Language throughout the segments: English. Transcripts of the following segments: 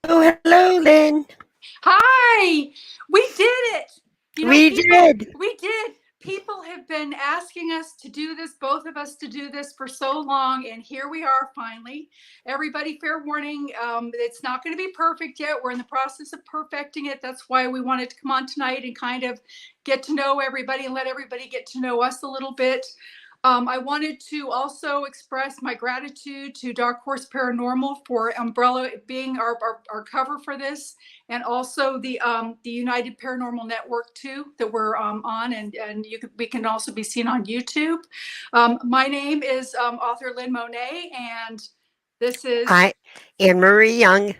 Oh, hello, Lynn. Hi, we did it. We did. We did. People have been asking us to do this, both of us to do this for so long, and here we are finally. Everybody, fair warning, it's not going to be perfect yet. We're in the process of perfecting it. That's why we wanted to come on tonight and kind of get to know everybody and let everybody get to know us a little bit. I wanted to also express my gratitude to Dark Horse Paranormal for Umbrella being our cover for this, and also the United Paranormal Network too that we're on, and we can also be seen on YouTube. My name is author Lynn Monet, and this is Hi, Anne Marie Young.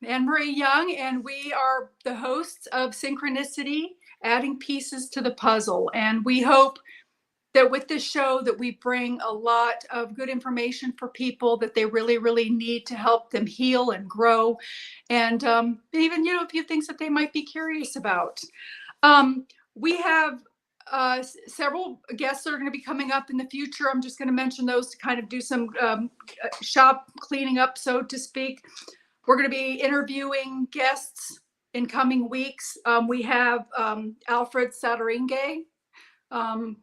Anne Marie Young, and we are the hosts of Synchronicity, adding pieces to the puzzle. And we hope that with this show that we bring a lot of good information for people that they really, really need to help them heal and grow, and even a few things that they might be curious about. We have several guests that are going to be coming up in the future. I'm just going to mention those to kind of do some shop cleaning up, so to speak. We're going to be interviewing guests in coming weeks. We have Alfred Sadaringe,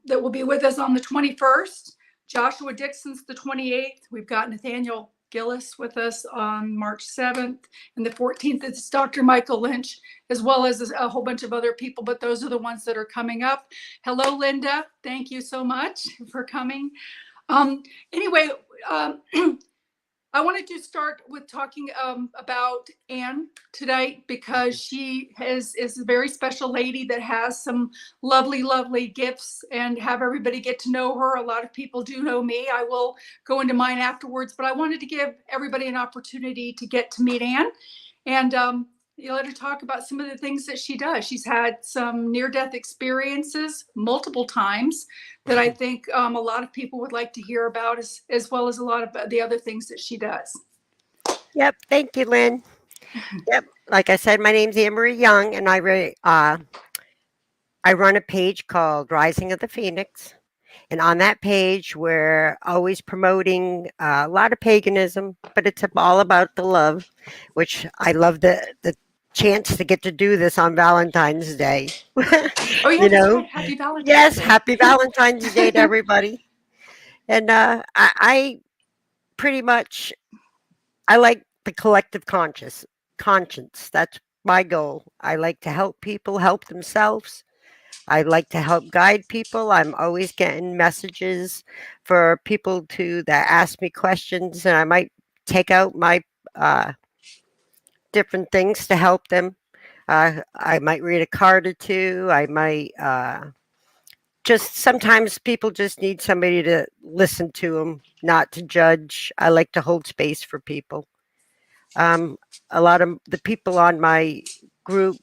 that will be with us on the 21st. Joshua Dixon's the 28th. We've got Nathaniel Gillis with us on March 7th. And the 14th is Dr. Michael Lynch, as well as a whole bunch of other people, but those are the ones that are coming up. Hello, Linda. Thank you so much for coming. Anyway, I wanted to start with talking about Anne tonight, because she is a very special lady that has some lovely, lovely gifts, and have everybody get to know her. A lot of people do know me. I will go into mine afterwards, but I wanted to give everybody an opportunity to get to meet Anne, and let her talk about some of the things that she does. She's had some near-death experiences multiple times that I think a lot of people would like to hear about, as well as a lot of the other things that she does. Yep, thank you, Lynn. Yep, like I said, my name's Anne Marie Young, and I run a page called Rising of the Phoenix. And on that page, we're always promoting a lot of paganism, but it's all about the love, which I love the chance to get to do this on Valentine's Day. Oh yeah, you that's know, right. Happy Valentine's yes, Day. happy Valentine's Day to everybody. And I pretty much I like the collective conscience. That's my goal. I like to help people help themselves. I like to help guide people. I'm always getting messages for people to that ask me questions, and I might take out my uh, different things to help them. I might read a card or two. I might just sometimes people just need somebody to listen to them, not to judge. I like to hold space for people. Um, a lot of the people on my group,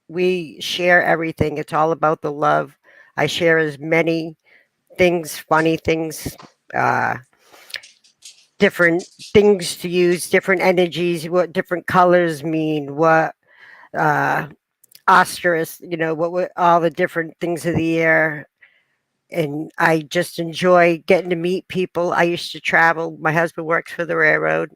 we share everything. It's all about the love. I share as many things, funny things, uh, different things to use, different energies, what different colors mean, what uh, ostrich, what all the different things of the air. And I just enjoy getting to meet people. I used to travel. My husband works for the railroad,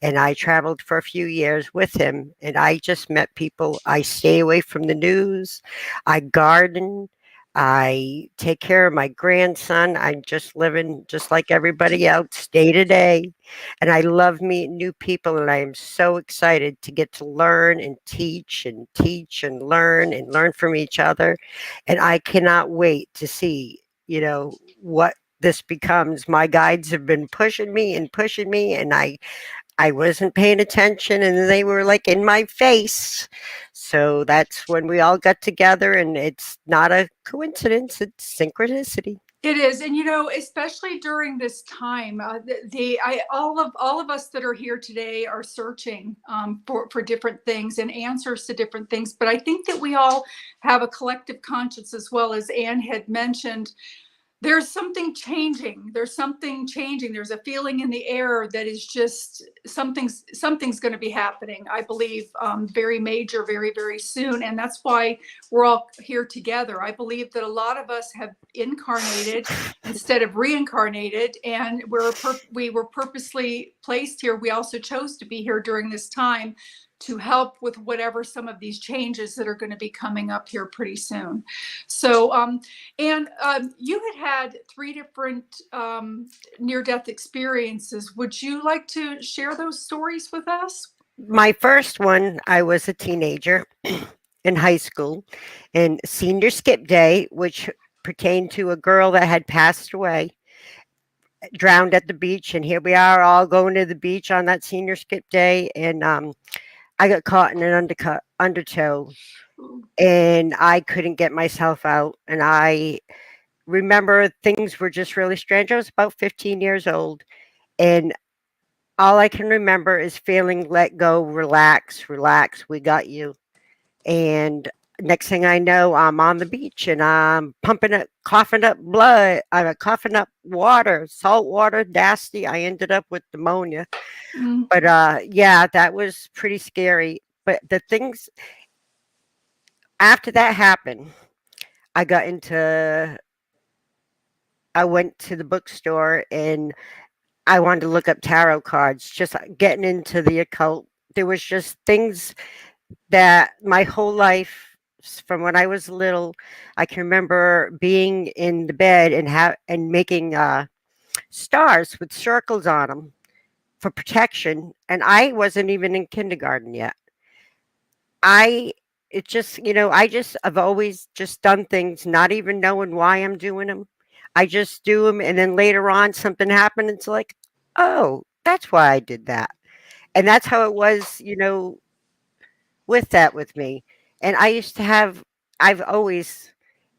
and I traveled for a few years with him, and I just met people. I stay away from the news. I garden. I take care of my grandson. I'm just living just like everybody else, day to day. And I love meeting new people, and I am so excited to get to learn and teach and learn from each other. And I cannot wait to see, what this becomes. My guides have been pushing me, and I wasn't paying attention, and they were like in my face. So that's when we all got together, and it's not a coincidence, it's synchronicity. It is, and especially during this time, all of us that are here today are searching for different things and answers to different things. But I think that we all have a collective conscience, as well as Anne had mentioned, there's something changing. There's something changing. There's a feeling in the air that is just something's going to be happening. I believe very major, very very soon, and that's why we're all here together. I believe that a lot of us have incarnated instead of reincarnated, and we were purposely placed here. We also chose to be here during this time to help with whatever some of these changes that are going to be coming up here pretty soon. So, and you had three different near-death experiences. Would you like to share those stories with us? My first one, I was a teenager in high school, and senior skip day, which pertained to a girl that had passed away, drowned at the beach, and here we are all going to the beach on that senior skip day, and I got caught in an undertow, and I couldn't get myself out, and I remember things were just really strange. I was about 15 years old, and all I can remember is feeling let go, relax, relax, we got you. And next thing I know, I'm on the beach and I'm pumping it, coughing up blood. I'm coughing up water, salt water, nasty. I ended up with pneumonia. Mm. But yeah, that was pretty scary. But the things after that happened, I got into, I went to the bookstore and I wanted to look up tarot cards, just getting into the occult. There was just things that my whole life, from when I was little, I can remember being in the bed and making stars with circles on them for protection, and I wasn't even in kindergarten yet. I it just, I've always just done things not even knowing why I'm doing them. I just do them, and then later on something happened. It's like, oh, that's why I did that, and that's how it was, with that with me. And I used to have, I've always,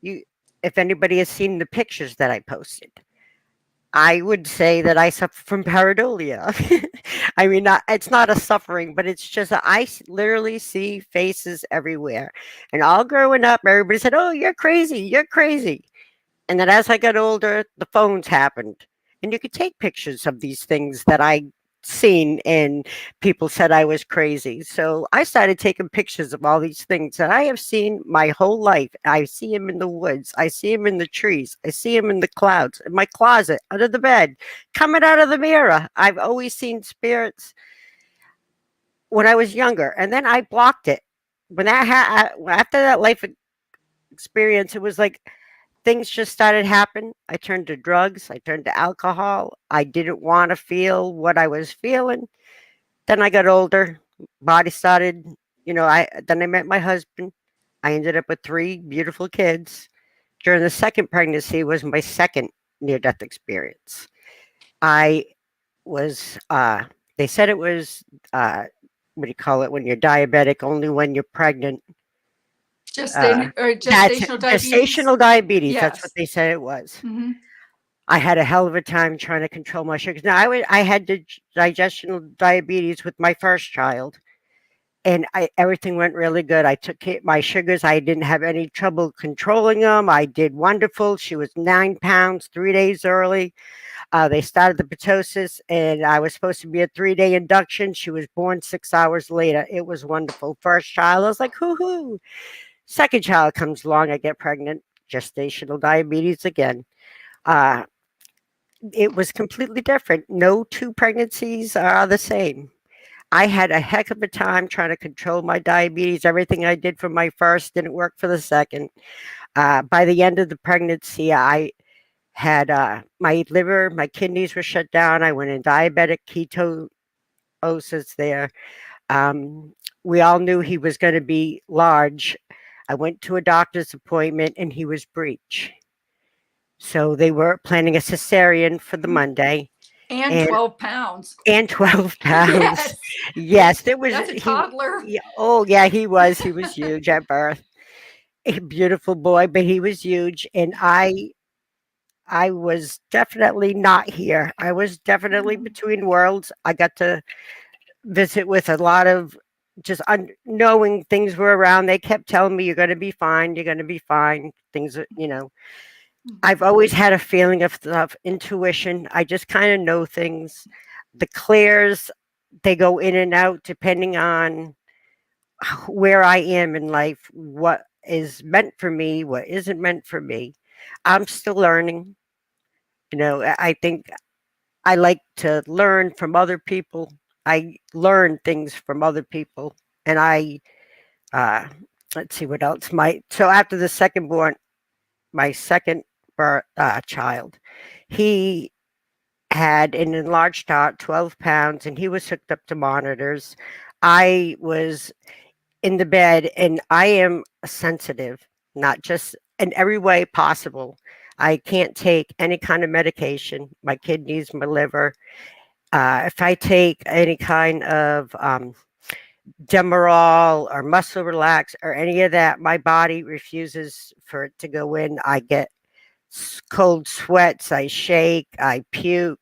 you, if anybody has seen the pictures that I posted, I would say that I suffer from pareidolia. I mean, it's not a suffering, but it's just that literally see faces everywhere. And all growing up, everybody said, "Oh, you're crazy, you're crazy." And then as I got older, the phones happened. And you could take pictures of these things that I seen and people said I was crazy. So I started taking pictures of all these things that I have seen my whole life. I see them in the woods. I see them in the trees. I see them in the clouds, in my closet, under the bed, coming out of the mirror. I've always seen spirits when I was younger. And then I blocked it. When after that life experience, it was like things just started happening. I turned to drugs. I turned to alcohol. I didn't want to feel what I was feeling. Then I got older. Body started, then I met my husband. I ended up with three beautiful kids. During the second pregnancy was my second near death experience. I was they said it was what do you call it when you're diabetic, only when you're pregnant. That's Gestational diabetes. gestational diabetes. That's what Yes. they said it was. Mm-hmm. I had a hell of a time trying to control my sugars. Now I had digestional diabetes with my first child, and everything went really good. I took my sugars. I didn't have any trouble controlling them. I did wonderful. She was 9 pounds 3 days early. They started the pitosis, and I was supposed to be a 3-day induction. She was born 6 hours later. It was wonderful. First child, I was like, hoo hoo. Second child comes along, I get pregnant, gestational diabetes again. Uh, it was completely different. No two pregnancies are the same. I had a heck of a time trying to control my diabetes. Everything I did for my first didn't work for the second. By the end of the pregnancy, I had my liver, my kidneys were shut down. I went in diabetic ketosis there. We all knew he was going to be large. I went to a doctor's appointment and he was breech. So they were planning a cesarean for the Monday. And And 12 pounds. and 12 pounds. Yes. Yes, it was That's a toddler. oh yeah, he was huge at birth. A beautiful boy, but he was huge, and I was definitely not here. I was definitely between worlds. I got to visit with a lot of just knowing things were around. They kept telling me, "You're going to be fine. You're going to be fine." Things, I've always had a feeling of intuition. I just kind of know things. The clairs, they go in and out depending on where I am in life, what is meant for me, what isn't meant for me. I'm still learning. I think I like to learn from other people. I learn things from other people, and uh, let's see what else. So after the second born, my second child, he had an enlarged heart, 12 pounds, and he was hooked up to monitors. I was in the bed, and I am sensitive, not just in every way possible. I can't take any kind of medication, my kidneys, my liver. If I take any kind of Demerol or muscle relax or any of that, my body refuses for it to go in. I get cold sweats, I shake, I puke.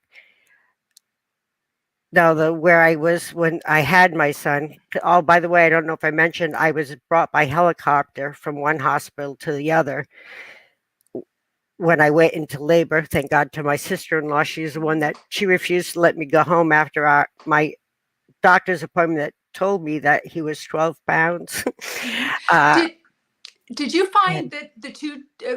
Now, the where I was when I had my son. Oh, by the way, I don't know if I mentioned I was brought by helicopter from one hospital to the other when I went into labor. Thank God to my sister-in-law. She's the one that she refused to let me go home after my doctor's appointment that told me that he was 12 pounds. uh, Did Did you find that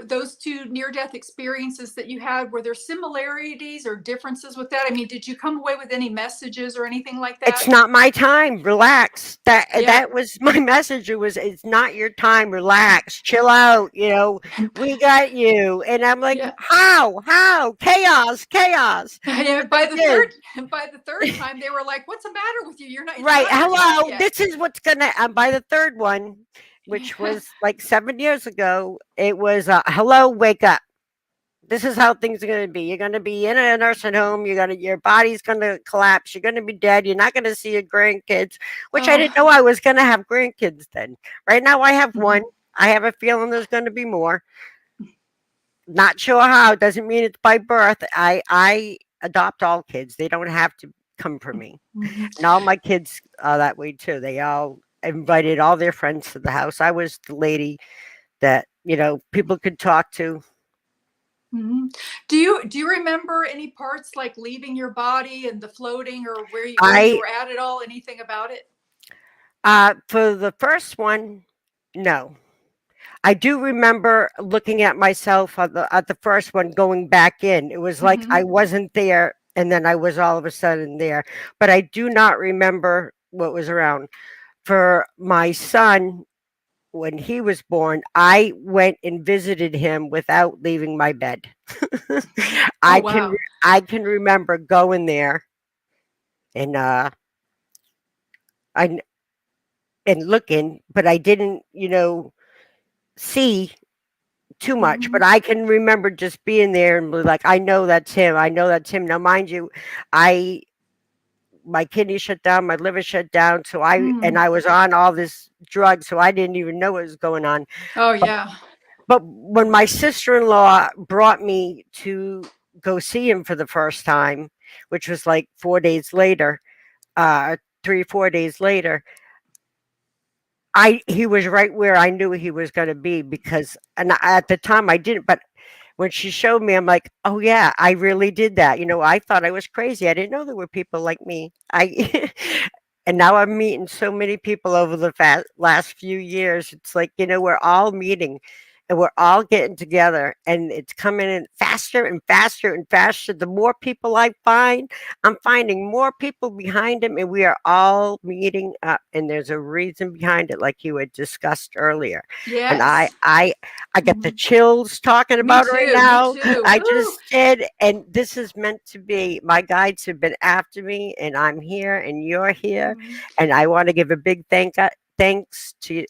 those two near death experiences that you had, were there similarities or differences with that? I mean, did you come away with any messages or anything like It's that? not my time. Relax. That Yeah. that was my message. It was it's not your time. Relax. Chill out. We got you. And I'm like, Yeah. how? Chaos, chaos. Yeah, But they did. by the third time they were like, "What's the matter with you? It's Right. not your time Hello. yet." This is what's gonna by the third one, which was like 7 years ago, it was hello, wake up. This is how things are going to be. You're going to be in a nursing home. Your body's going to collapse. You're going to be dead. You're not going to see your grandkids, which I didn't Oh. know I was going to have grandkids then. Right now, I have one. Mhm. I have a feeling there's going to be more. Not sure how. Doesn't mean it's by birth. I adopt all kids. They don't have to come from me. Mhm. And all my kids are that way too. They all invited all their friends to the house. I was the lady that people could talk to. Mhm. Do you remember any parts like leaving your body and the floating, or where you I were at all? Anything about it? For the first one, no. I do remember looking at myself at the first one going back in. It was like I Hmm. wasn't there and then I was all of a sudden there. But I do not remember what was around. For my son, when he was born, I went and visited him without leaving my bed. Oh I can wow. I can remember going there and I and looking, but I didn't, see too much, but Hmm. I can remember just being there and be like, I know that's him. I know that's him. Now, mind you, I my kidney shut down, my liver shut down, so Mm. I was on all this drug, so I didn't even know what was going on. Oh But yeah. but when my sister-in-law brought me to go see him for the first time, which was like 4 days later, 3 4 days later, I he was right where I knew he was going to be because at the time I didn't, but when she showed me, I'm like, "Oh yeah, I really did that." I thought I was crazy. I didn't know there were people like me. I and now I'm meeting so many people over the last few years. It's like, we're all meeting and we're all getting together and it's coming in faster and faster and faster. The more people I find, I'm finding more people behind them and we are all meeting up and there's a reason behind it like you had discussed earlier. And I Yes. I I get the Mhm. chills talking Me about it right too. Me now. too. I Woo. just did, and this is meant to be. My guides have been after me, and I'm here, and you're here, Mhm. and I want to give a big thanks to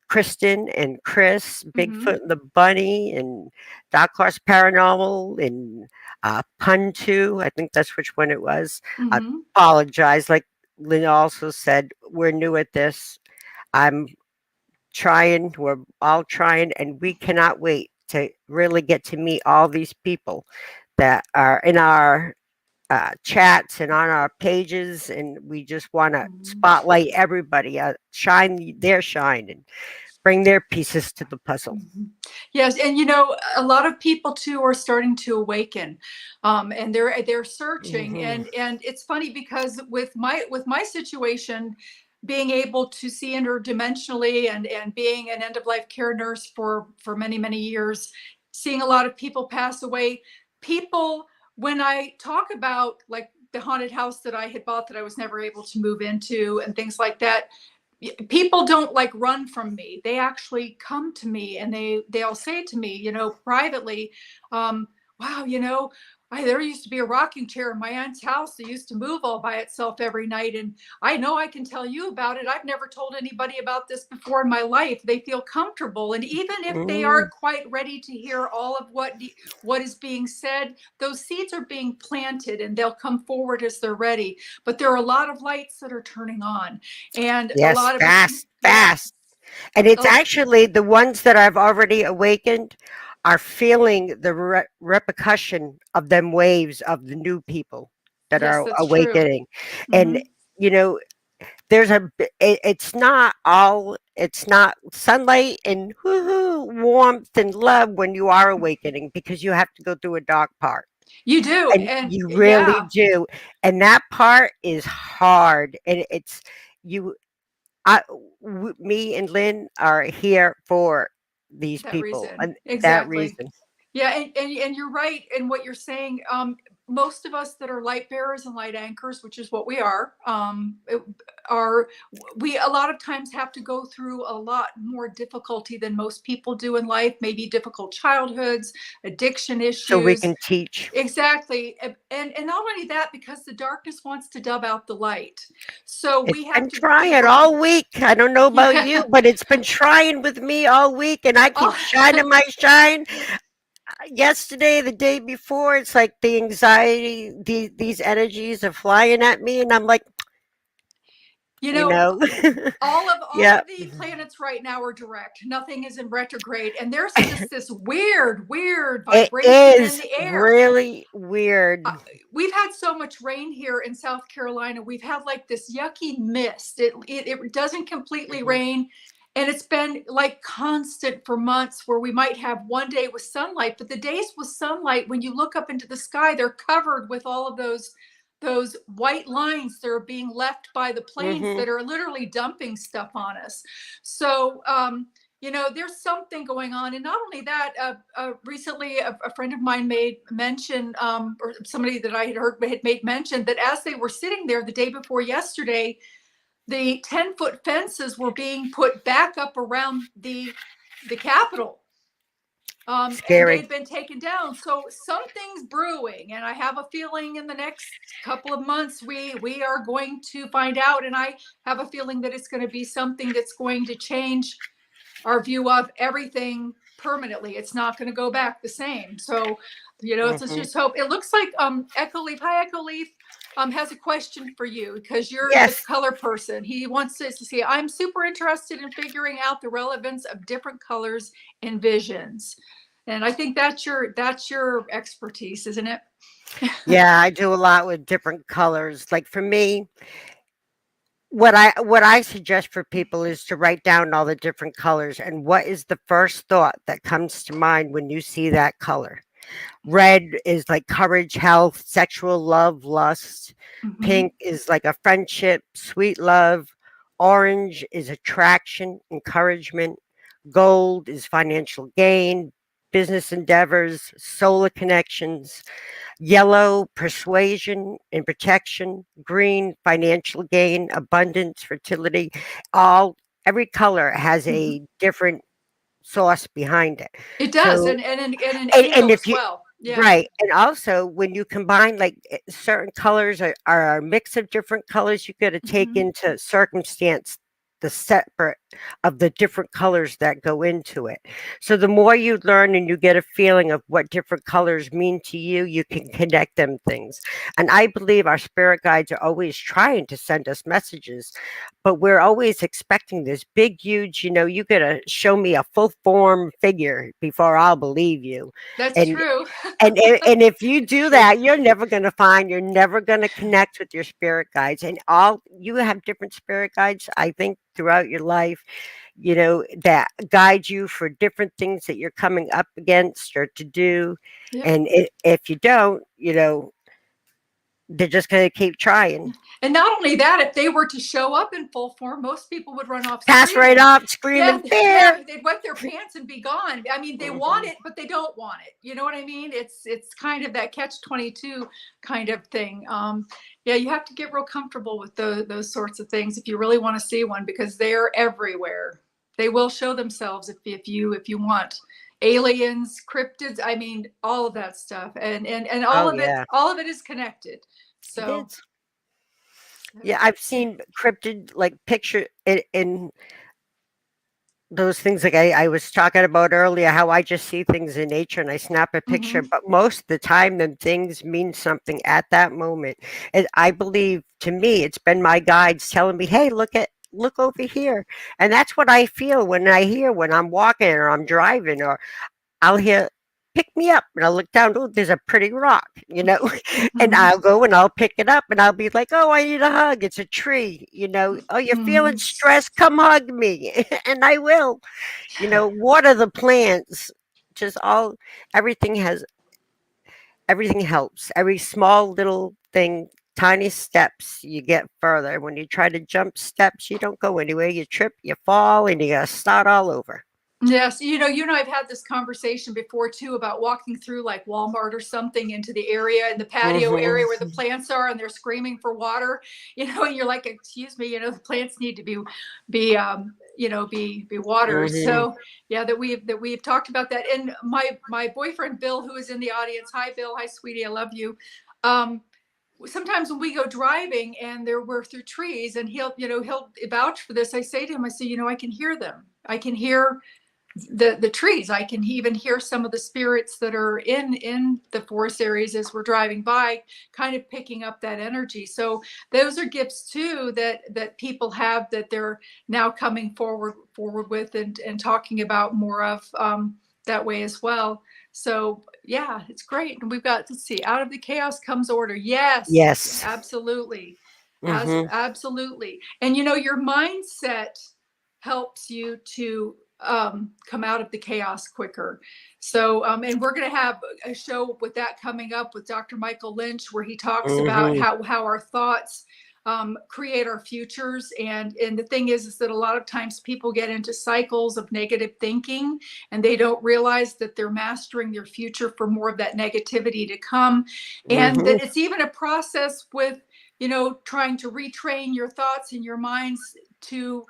Kristen and Chris, Mhm. Bigfoot and the Bunny, and Dark Horse Paranormal, and Pun 2. I think that's which one it was. I Mhm. apologize. Like Lynn also said, we're new at this. I'm trying, we're all trying, and we cannot wait to really get to meet all these people that are in our chats and on our pages. And we just want to Mhm. spotlight everybody, shine their shine. bring their pieces to the puzzle. Mhm. Yes, and a lot of people too are starting to awaken, and they're searching, Hmm. and it's funny because with my situation, being able to see interdimensionally and being an end of life care nurse for many years, seeing a lot of people pass away, people when I talk about like the haunted house that I had bought that I was never able to move into and things like that, people don't like run from me. They actually come to me and they'll say to me, privately, wow, there used to be a rocking chair in my aunt's house that used to move all by itself every night, and I know I can tell you about it. I've never told anybody about this before in my life. They feel comfortable, and even if they Mm, aren't quite ready to hear all of what is being said, those seeds are being planted and they'll come forward as they're ready. But there are a lot of lights that are turning on, and a yes, lot of it, fast, yeah. fast. And it's Oh, actually the ones that I've already awakened are feeling the repercussion of them waves of the new people that yes, are that's true. awakening. And, Hmm. you know, it's not all, it's not sunlight and woohoo, warmth and love when you are awakening, because you have to go through a dark part. You do, And and you really yeah, do. And that part is hard. And you, me and Lynn are here for these that people reason and that exactly. reason. Yeah, and you're right in what you're saying. Most of us that are light bearers and light anchors, which is what we are, are we a lot of times have to go through a lot more difficulty than most people do in life. Maybe difficult childhoods, addiction So we issues. can teach. Exactly. And not only that, because the darkness wants to dub out the light. So It's we have been to trying work. all week. I don't know about you, Yeah. but it's been trying with me all week, and I keep Oh, shining my shine. Yesterday, the day before, it's like the anxiety, these energies are flying at me, and I'm like, you you know, know, all yeah, of the planets right now are direct. Nothing is in retrograde, and there's just this weird it vibration in is the air. really uh, weird. we've had so much rain here in South Carolina. We've had like this yucky mist. It doesn't completely Mhm, rain, and it's been like constant for months, where we might have one day with sunlight, but the days with sunlight, when you look up into the sky, they're covered with all of those white lines that are being left by the planes mhm. that are literally dumping stuff on us. So there's something going on. And not only that, recently a friend of mine made mention, or somebody that I had heard had made mention, that as they were sitting there the day before yesterday, the 10-foot fences were being put back up around the Capitol. And they Scary. had been taken down. So something's brewing, and I have a feeling in the next couple of months we are going to find out. And I have a feeling that it's going to be something that's going to change our view of everything permanently. It's not going to go back the same. So, let's Mhm. just hope. It looks like Echo Leaf. Hi, Echo Leaf. Has a question for you because you're the Yes. color person. He wants us to see. I'm super interested in figuring out the relevance of different colors in visions, and I think that's your expertise, isn't it? Yeah, I do a lot with different colors. Like for me, what I suggest for people is to write down all the different colors and what is the first thought that comes to mind when you see that color. Red is like courage, health, sexual love, lust. Mm-hmm. Pink is like a friendship, sweet love. Orange is attraction, encouragement. Gold is financial gain, business endeavors, solar connections. Yellow, persuasion and protection. Green, financial gain, abundance, fertility. Every color has Mm-hmm. a different source behind it. It does, So, and an and angel if as you, well. Yeah, right, and also when you combine like certain colors are a mix of different colors, you got to take mm-hmm. into circumstance the separate of the different colors that go into it. So the more you learn and you get a feeling of what different colors mean to you, you can connect them things. And I believe our spirit guides are always trying to send us messages, but we're always expecting this big, huge, you got to show me a full form figure before I'll believe you. That's And true. and if you It's do true. that, you're never going to connect with your spirit guides. And all you have different spirit guides, I think, throughout your life. that guide you for different things that you're coming up against or to do. Yep. And if you don't, they're just going to keep trying. And not only that, if they were to show up in full form, most people would run off Pass right screaming. off, Yeah, screaming yeah, fear. they'd wet their pants and be gone. I mean, they want Mhm. it, but they don't want it. You know what I mean? It's kind of that catch-22 kind of thing. Yeah, you have to get real comfortable with those sorts of things if you really want to see one, because they're everywhere. They will show themselves if you want. Aliens, cryptids, I mean, all of that stuff, and all Oh of it yeah, all of it is connected. it So is. Yeah, I've seen cryptid like picture in those things like I was talking about earlier, how I just see things in nature and I snap a picture, mhm. but most of the time them things mean something at that moment. And I believe to me it's been my guides telling me, hey, look over here. And that's what I feel when I hear when I'm walking or I'm driving or I'll hear pick me up and I'll look down, oh, there's a pretty rock. And Mhm. I'll go and I'll pick it up and I'll be like, oh, I need a hug. It's a tree. Oh, you're feeling Mhm. stressed? Come hug me. And I will. Water the plants. Just all everything has everything helps. Every small little thing, tiny steps, you get further. When you try to jump steps, you don't go anywhere. You trip, you fall, and you gotta start all over. Yes, I've had this conversation before too about walking through like Walmart or something into the area in the patio area where the Hmm. plants are and they're screaming for water, and you're like, excuse me, the plants need to be watered. Hmm. So yeah, that we've talked about that. And my boyfriend Bill, who is in the audience, hi Bill, hi sweetie, I love you. Um, Sometimes when we go driving and we're through trees and he'll vouch for this. I say to him, I say, I can hear them. I can hear the trees. I can even hear some of the spirits that are in the forest areas as we're driving by, kind of picking up that energy. So those are gifts too that people have, that they're now coming forward with and talking about more of, that way as well. So yeah, it's great. And we've got, let's see, out of the chaos comes order. Yes, Yes. absolutely. As Hmm. absolutely. And your mindset helps you to come out of the chaos quicker. So, and we're going to have a show with that coming up with Dr. Michael Lynch, where he talks about Hmm. how our thoughts create our futures. And the thing is that a lot of times people get into cycles of negative thinking, and they don't realize that they're mastering their future for more of that negativity to come. And Hmm. that it's even a process with, trying to retrain your thoughts and your minds to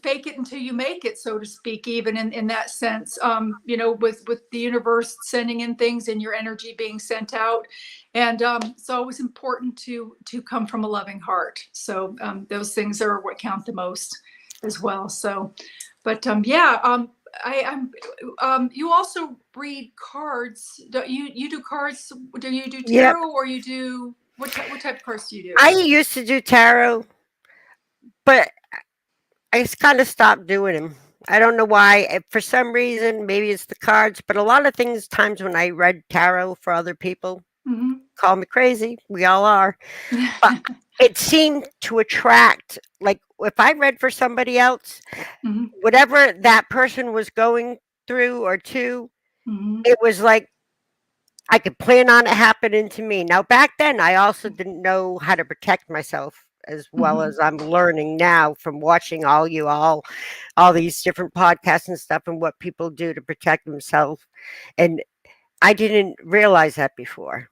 fake it until you make it, so to speak, even in that sense, with the universe sending in things and your energy being sent out. And so it was important to come from a loving heart. So those things are what count the most as well. So, but yeah, I'm you also read cards. You do cards? Do you do Yep. tarot, or you do what type of cards do you do? I used to do tarot, but I just kind of stopped doing them. I don't know why. For some reason, maybe it's the cards, but a lot of things, times when I read tarot for other people, Hmm. call me crazy. We all are. But it seemed to attract, like if I read for somebody else, Hmm. whatever that person was going through or to, Hmm. it was like I could plan on it happening to me. Now, back then, I also didn't know how to protect myself as well Hmm. as I'm learning now from watching all these different podcasts and stuff and what people do to protect themselves. And I didn't realize that before.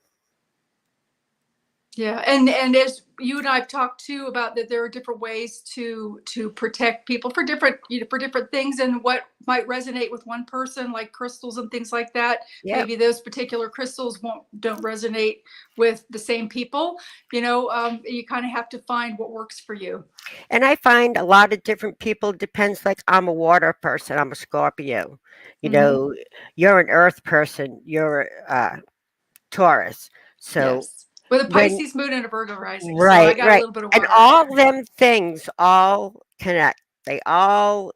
Yeah, and as you and I've talked too about that, there are different ways to protect people for different for different things, and what might resonate with one person, like crystals and things like that. Yep. Maybe those particular crystals don't resonate with the same people. You kind of have to find what works for you. And I find a lot of different people depends, like I'm a water person, I'm a Scorpio. You Hmm. know, you're an earth person, you're Taurus. So Yes, with a when Pisces moon and a Virgo rising, so I right, got a right. little bit of And water in all there. them things all connect. They all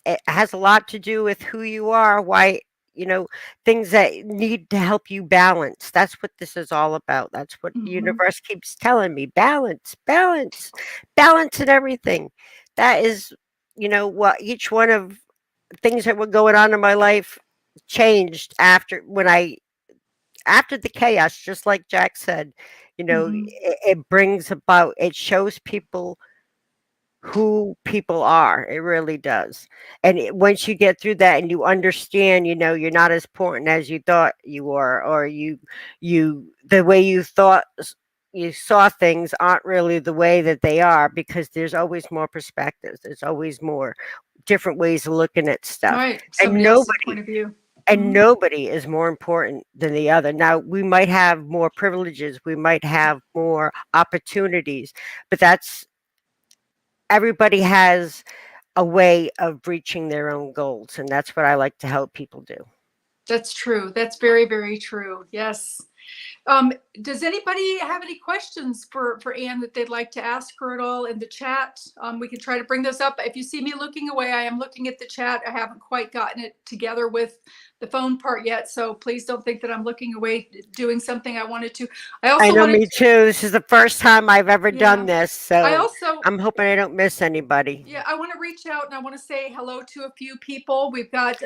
it has a lot to do with who you are, why, you know, things that need to help you balance. That's what this is all about. That's what the Hmm. universe keeps telling me. Balance, balance, balance in everything. That is what each one of things that were going on in my life changed after the chaos, just like Jack said. Hmm. It brings about, it shows people who people are. It really does. And once you get through that and you understand, you're not as important as you thought you were, or the way you thought you saw things aren't really the way that they are, because there's always more perspectives. There's always more different ways of looking at All stuff. right. And Somebody else's point of view. Hmm. nobody is more important than the other. Now, we might have more privileges, we might have more opportunities, but everybody has a way of reaching their own goals, and that's what I like to help people do. That's true. That's very, very true. Yes. Um, does anybody have any questions for Anne that they'd like to ask her at all in the chat? We can try to bring those up. If you see me looking away, I am looking at the chat. I haven't quite gotten it together with the phone part yet, so please don't think that I'm looking away doing something I wanted to. I I also know, wanted me too. This is the first time I've ever done yeah. this, I so also I'm hoping I don't miss anybody. yeah, I want to reach out and I want to say hello to a few people. We've got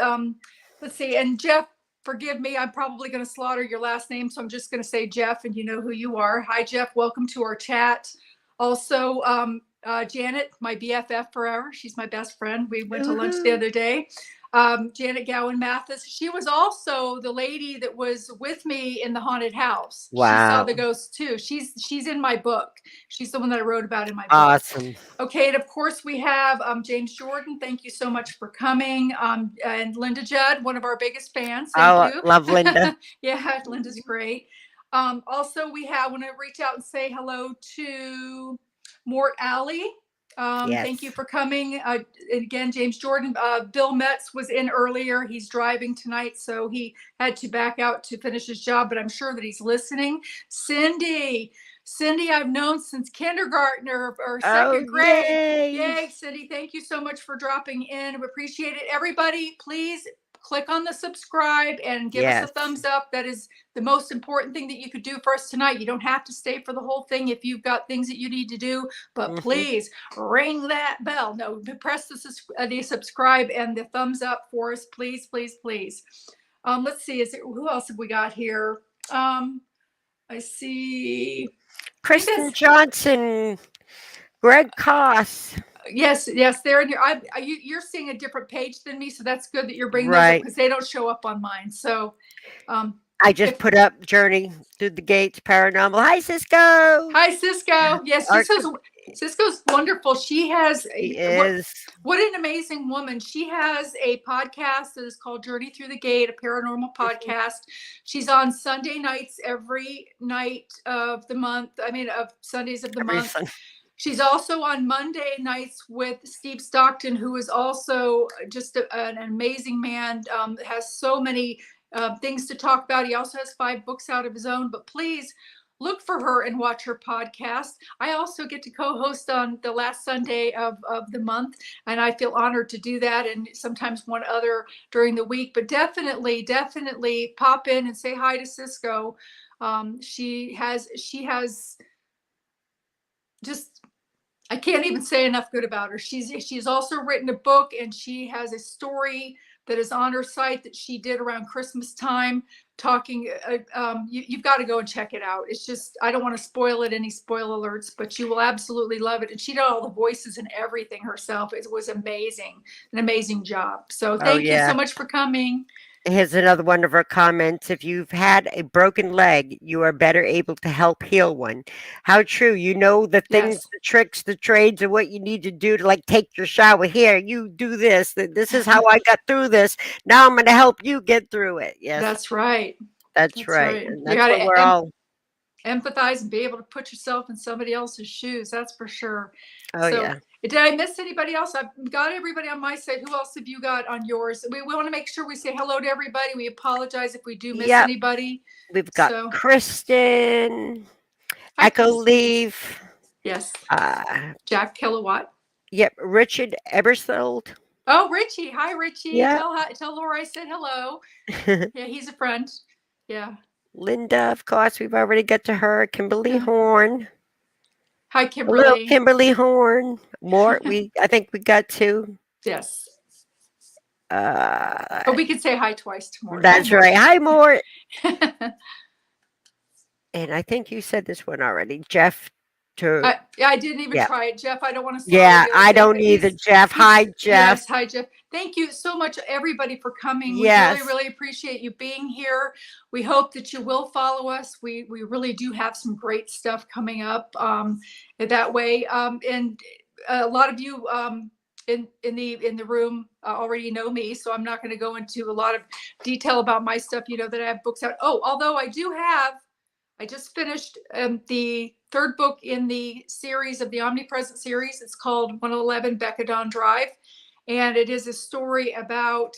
let's see, and Jeff, forgive me, I'm probably going to slaughter your last name, so I'm just going to say Jeff, and you know who you are. Hi Jeff, welcome to our chat. Also Janet, my BFF forever. She's my best friend. We went to lunch the Woohoo. other day. Janet Gowan Mathis. She was also the lady that was with me in the haunted house. She saw the Wow. ghost too. She's in my book. She's the one that I wrote about in my book. Awesome. Okay, and of course we have James Jordan. Thank you so much for coming. And Linda Judd, one of our biggest fans. Thank Oh, you. love Linda. Yeah, Linda's great. Also, I want to reach out and say hello to Mort Alley. Thank you Yes. for coming. Again, James Jordan. Bill Metz was in earlier. He's driving tonight, so he had to back out to finish his job, but I'm sure that he's listening. Cindy, I've known since kindergarten or Oh, second grade. yay. Yay, Cindy. Thank you so much for dropping in. We appreciate it. Everybody, please click on the subscribe and give us a Yes. thumbs up. That is the most important thing that you could do for us tonight. You don't have to stay for the whole thing if you've got things that you need to do, but Hmm. please ring that bell. No, press the subscribe and the thumbs up for us, please, please, please. Let's see, who else have we got here? I see. I think Kristen that's Johnson, Greg Koss. yes. They're in here. You're seeing a different page than me, so that's good that you're bringing those up Right. because they don't show up on mine. So, um, I just if put up Journey Through the Gates Paranormal. Hi, Cisco. hi Cisco, yes, Our, Cisco's wonderful. She has she what is. what an amazing woman. She has a podcast that is called Journey Through the Gate, a paranormal Mhm. podcast. She's on Sunday nights every night of the month. I mean, of Sundays of the Every month. Sun- She's also on Monday nights with Steve Stockton, who is also just an amazing man, has so many things to talk about. He also has 5 books out of his own, but please look for her and watch her podcast. I also get to co-host on the last Sunday of the month, and I feel honored to do that, and sometimes one other during the week. But definitely pop in and say hi to Cisco. She has just I can't even say enough good about her. She's also written a book, and she has a story that is on her site that she did around Christmas time. Talking, you've got to go and check it out. It's just I don't want to spoil it, any spoil alerts, but you will absolutely love it. And she did all the voices and everything herself. It was amazing, an amazing job. So Oh, thank you so yeah. much for coming. Here's another one of her comments. If you've had a broken leg, you are better able to help heal one. How true. You know the things, Yes, the tricks, the trades, and what you need to do to, like, take your shower. Here, you do this. This is how I got through this. Now I'm going to help you get through it. Yes, that's right. that's That's right. right. And You that's got what we're to all. empathize and be able to put yourself in somebody else's shoes. That's for sure. Oh, So, yeah. did I miss anybody else? I've got everybody on my side. Who else have you got on yours? We want to make sure we say hello to everybody. We apologize if we do miss Yep. anybody. We've got So, Kristen, hi, Echo Kristen. Leaf. Yes, Uh, Jack Kilowatt. yep. Richard Ebersold. Oh, Richie. Hi, Richie. Yep. Tell Laura I said hello. Yeah, he's a friend. Yeah. Linda, of course, we've already got to her. Kimberly Yeah. Horn. Hi, Hello, Kimberly. Kimberly Horn. More, I think we got two. Yes. Uh, But we could say hi twice to Mort. Hi, that's Mort. right. Hi, Mort. And I think you said this one already, Jeff. To Yeah, I didn't even yeah, try it, Jeff. I don't want to slaughter yeah. you I again, don't but either, Jeff. Hi, Jeff. yes, hi, Jeff. Thank you so much, everybody, for coming. We really, Yes. really appreciate you being here. We hope that you will follow us. We really do have some great stuff coming up that way. And a lot of you in the room already know me, so I'm not going to go into a lot of detail about my stuff. You know that I have books out. Oh, although I just finished the third book in the series of the Omnipresent series. It's called 111 Becadon Drive. And it is a story about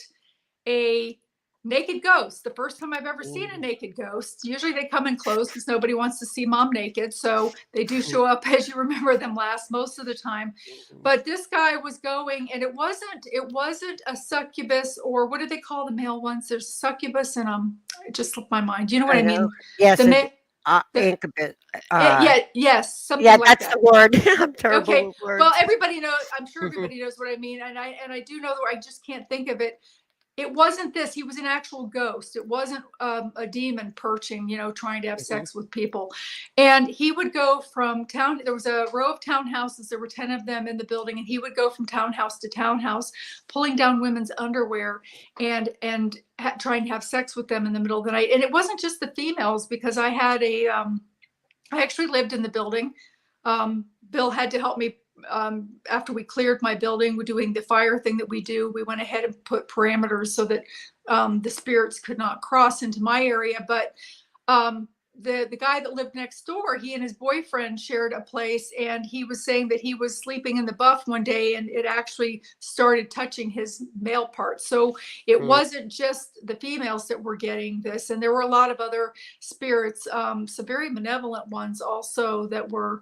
a naked ghost. The first time I've ever seen a naked ghost. Usually they come in clothes because nobody wants to see mom naked. So they do show up as you remember them last most of the time. But this guy was going, and it wasn't a succubus, or what do they call the male ones? There's succubus and it just slipped my mind. You know what I I know. mean? Yes, The the incubate. yeah, yes, something Yeah, like that's the that. word. I'm terrible Okay. with Well, words. everybody knows. I'm sure everybody knows what I mean, and I do know that I just can't think of it. It wasn't this. He was an actual ghost. It wasn't a demon perching, trying to have Mhm, sex with people. And he would go from town. There was a row of townhouses. There were 10 of them in the building, and he would go from townhouse to townhouse, pulling down women's underwear and trying to have sex with them in the middle of the night. And it wasn't just the females, because I actually lived in the building. Bill had to help me after we cleared my building. We're doing the fire thing that we do. We went ahead and put parameters so that the spirits could not cross into my area. But the guy that lived next door, he and his boyfriend shared a place, and he was saying that he was sleeping in the buff one day, and it actually started touching his male parts. So it mm. wasn't just the females that were getting this, and there were a lot of other spirits, some very malevolent ones also that were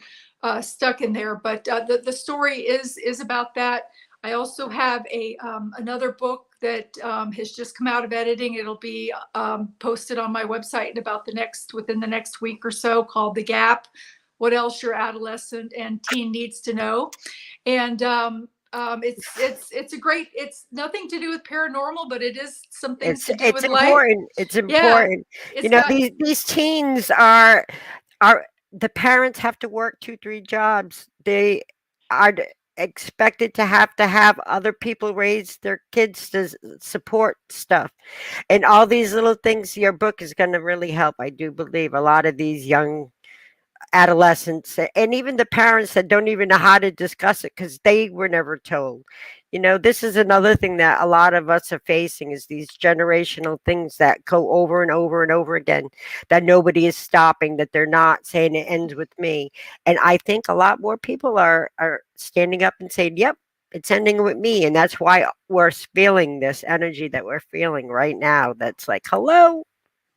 stuck in there. But the story is about that. I also have another book that has just come out of editing. It'll be posted on my website within the next week or so, called The Gap: What Else Your Adolescent and Teen Needs to Know. And it's a great. It's nothing to do with paranormal, but it is some things to do It's with life. important. It's Yeah, important. it's got These teens are the parents have to work 2, 3 jobs. They are expected to have other people raise their kids to support stuff. And all these little things, your book is going to really help. I do believe a lot of these young adolescents and even the parents that don't even know how to discuss it because they were never told. This is another thing that a lot of us are facing is these generational things that go over and over and over again, that nobody is stopping, that they're not saying it ends with me. And I think a lot more people are standing up and saying, yep, it's ending with me. And that's why we're feeling this energy that we're feeling right now. That's like, hello.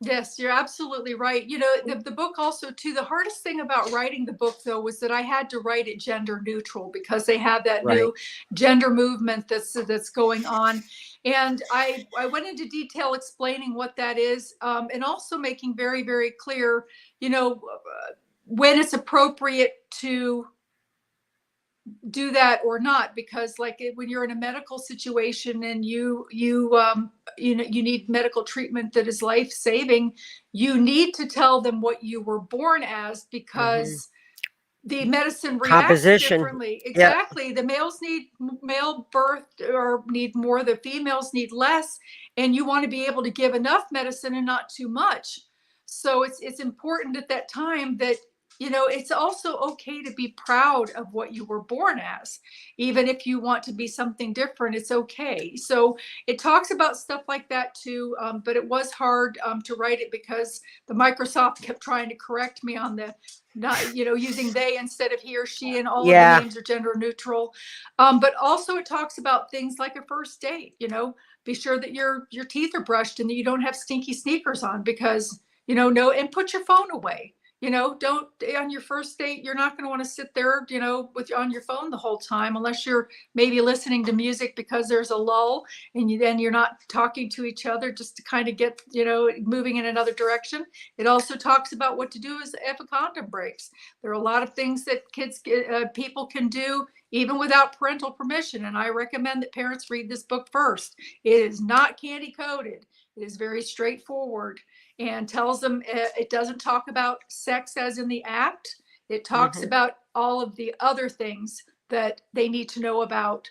Yes, you're absolutely right. The book also, too, the hardest thing about writing the book, though, was that I had to write it gender neutral, because they have that Right. new gender movement that's going on. And I went into detail explaining what that is, and also making very, very clear, when it's appropriate to do that or not, because when you're in a medical situation and you need medical treatment that is life saving, you need to tell them what you were born as, Hmm. because the medicine reacts Composition. differently. Yeah. Exactly. The males need male birth or need more, the females need less, and you want to be able to give enough medicine and not too much. So it's important at that time that it's also okay to be proud of what you were born as. Even if you want to be something different, it's okay. So it talks about stuff like that too, but it was hard to write it, because the Microsoft kept trying to correct me on the not using they instead of he or she, and all of the Yeah. names are gender neutral. But also it talks about things like a first date. Be sure that your teeth are brushed and that you don't have stinky sneakers on, because no, and put your phone away. Don't, on your first date, you're not going to want to sit there with on your phone the whole time, unless you're maybe listening to music because there's a lull, and then you're not talking to each other, just to kind of get moving in another direction. It also talks about what to do if a condom breaks. There are a lot of things that people can do, even without parental permission. And I recommend that parents read this book first. It is not candy coated. It is very straightforward and tells them it doesn't talk about sex as in the act. It talks Hmm. about all of the other things that they need to know about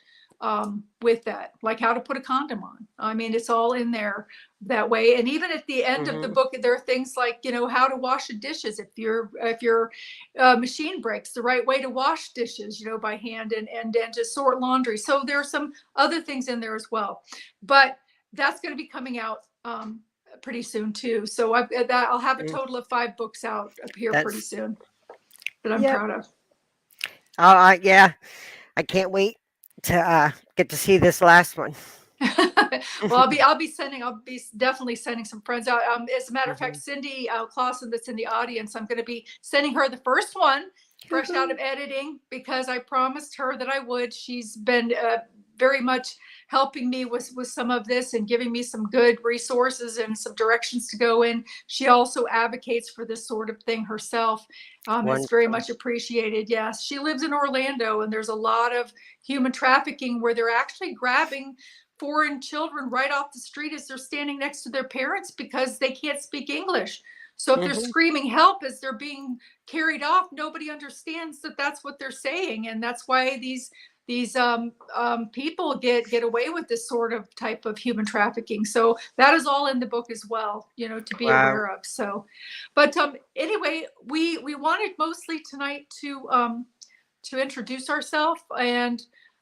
with that, like how to put a condom on. I mean, it's all in there that way. And even at the end of the Hmm. book, there are things like, you know, how to wash the dishes if your machine breaks, the right way to wash dishes, you know, by hand, and to sort laundry. So there are some other things in there as well, but that's going to be coming out pretty soon too. So I'll have a total of 5 books out up here pretty That's, soon that I'm yep. proud of. Yeah, I can't wait to get to see this last one. Well, I'll be definitely sending some friends out. As a matter of fact, Hmm. Cindy Clausen, that's in the audience, I'm going to be sending her the first one, fresh out of editing, because I promised her that I would. She's been very much helping me with some of this and giving me some good resources and some directions to go in. She also advocates for this sort of thing herself. It's very Wonderful. much appreciated. Yes, she lives in Orlando, and there's a lot of human trafficking where they're actually grabbing foreign children right off the street as they're standing next to their parents because they can't speak English. So if they're Hmm. screaming help as they're being carried off, nobody understands that that's what they're saying, and that's why these people get away with this sort of type of human trafficking. So that is all in the book as well, you know, to be Wow. aware of. So, but anyway, we wanted mostly tonight to introduce ourselves, and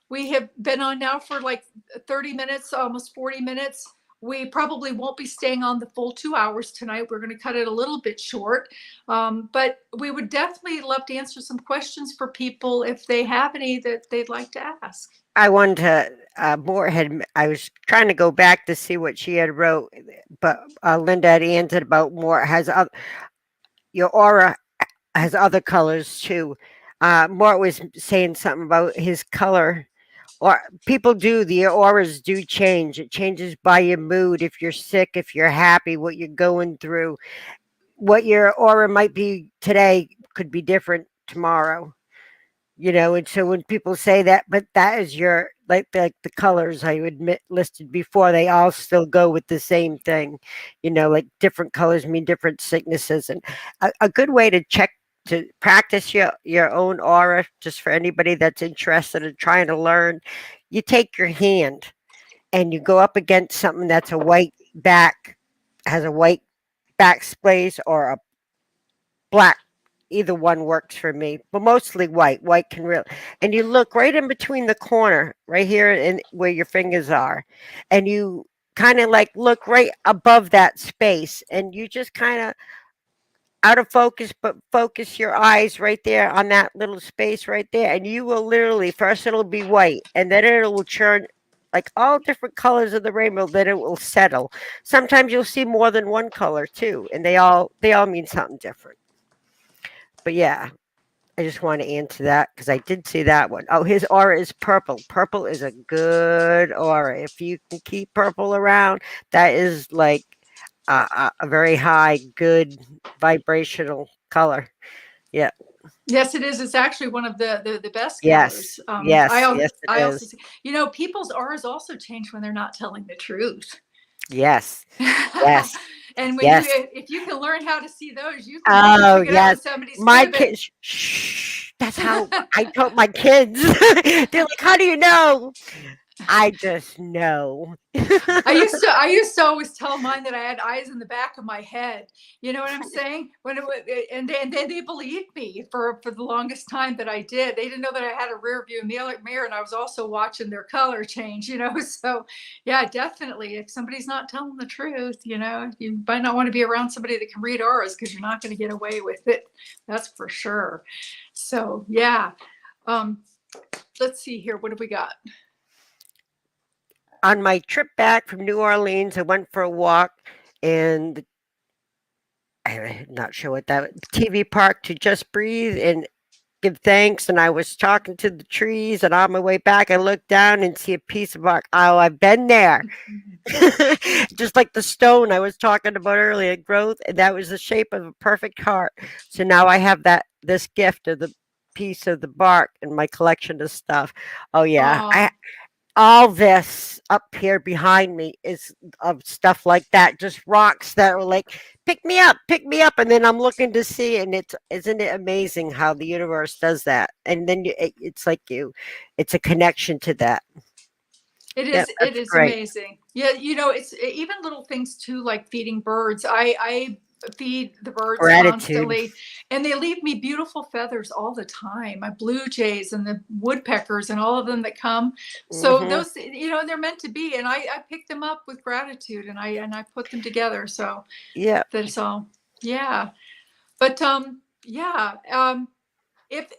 we have been on now for like 30 minutes, almost 40 minutes. We probably won't be staying on the full 2 hours tonight. We're going to cut it a little bit short. But we would definitely love to answer some questions for people if they have any that they'd like to ask. I wanted to I was trying to go back to see what she had wrote, but Linda had answered about more has your aura has other colors too. Mort was saying something about his color. Or people do, the auras do change. It changes by your mood. If you're sick, if you're happy, what you're going through, what your aura might be today could be different tomorrow. And so when people say that, but that is your like the colors I admit listed before, they all still go with the same thing. Like different colors mean different sicknesses, and a good way to check to practice your own aura, just for anybody that's interested in trying to learn, you take your hand and you go up against something that's a white back, has a white backspace or a black. Either one works for me, but mostly white. White can really, and you look right in between the corner, right here, and where your fingers are, and you kind of like look right above that space, and you just kind of out of focus, but focus your eyes right there on that little space right there, and you will literally first it'll be white, and then it will turn like all different colors of the rainbow. Then it will settle. Sometimes you'll see more than one color too, and they all mean something different. But yeah, I just want to answer that because I did see that one. Oh, his aura is purple. Purple is a good aura. If you can keep purple around, that is like a very high, good vibrational color. Yeah. Yes, it is. It's actually one of the best Yes. colors. Yes. Yes, it I also is. see, you know, people's auras also change when they're not telling the truth. Yes. Yes. And when Yes. if you can learn how to see those, you can Oh, pick it up when yes. somebody's My fibbing. kids, shh. That's how I told my kids. They're like, how do you know? I just know. I used to always tell mine that I had eyes in the back of my head. You know what I'm saying? And then they believed me for the longest time that I did. They didn't know that I had a rear view mirror, and I was also watching their color change. You know, so yeah, definitely. If somebody's not telling the truth, you know, you might not want to be around somebody that can read auras because you're not going to get away with it. That's for sure. So yeah. Um, let's see here. What have we got? On my trip back from New Orleans, I went for a walk and I'm not sure what that TV park to just breathe and give thanks. And I was talking to the trees, and on my way back, I looked down and see a piece of rock. Oh, I've been there. Just like the stone I was talking about earlier, growth, and that was the shape of a perfect heart. So now I have this gift of the piece of the bark in my collection of stuff. Oh yeah, Oh, all this up here behind me is of stuff like that, just rocks that are like, pick me up, and then I'm looking to see, and it's isn't it amazing how the universe does that? And then it's like it's a connection to that. Yeah, it that's is great. amazing. Yeah, it's even little things too, like feeding birds. I feed the birds Gratitude. constantly, and they leave me beautiful feathers all the time. My blue jays and the woodpeckers and all of them that come. So Hmm. those, they're meant to be, and I pick them up with gratitude, and I put them together. So Yeah. that's all. Yeah. But yeah. If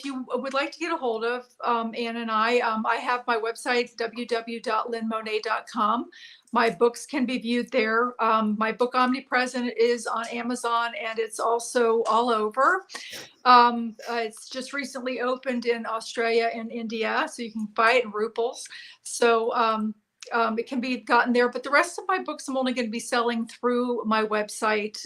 you would like to get a hold of Anne and I have my website www.lynnmonet.com. My books can be viewed there. My book Omnipresent is on Amazon, and it's also all over. It's just recently opened in Australia and India, so you can buy it in ruples. So it can be gotten there. But the rest of my books, I'm only going to be selling through my website.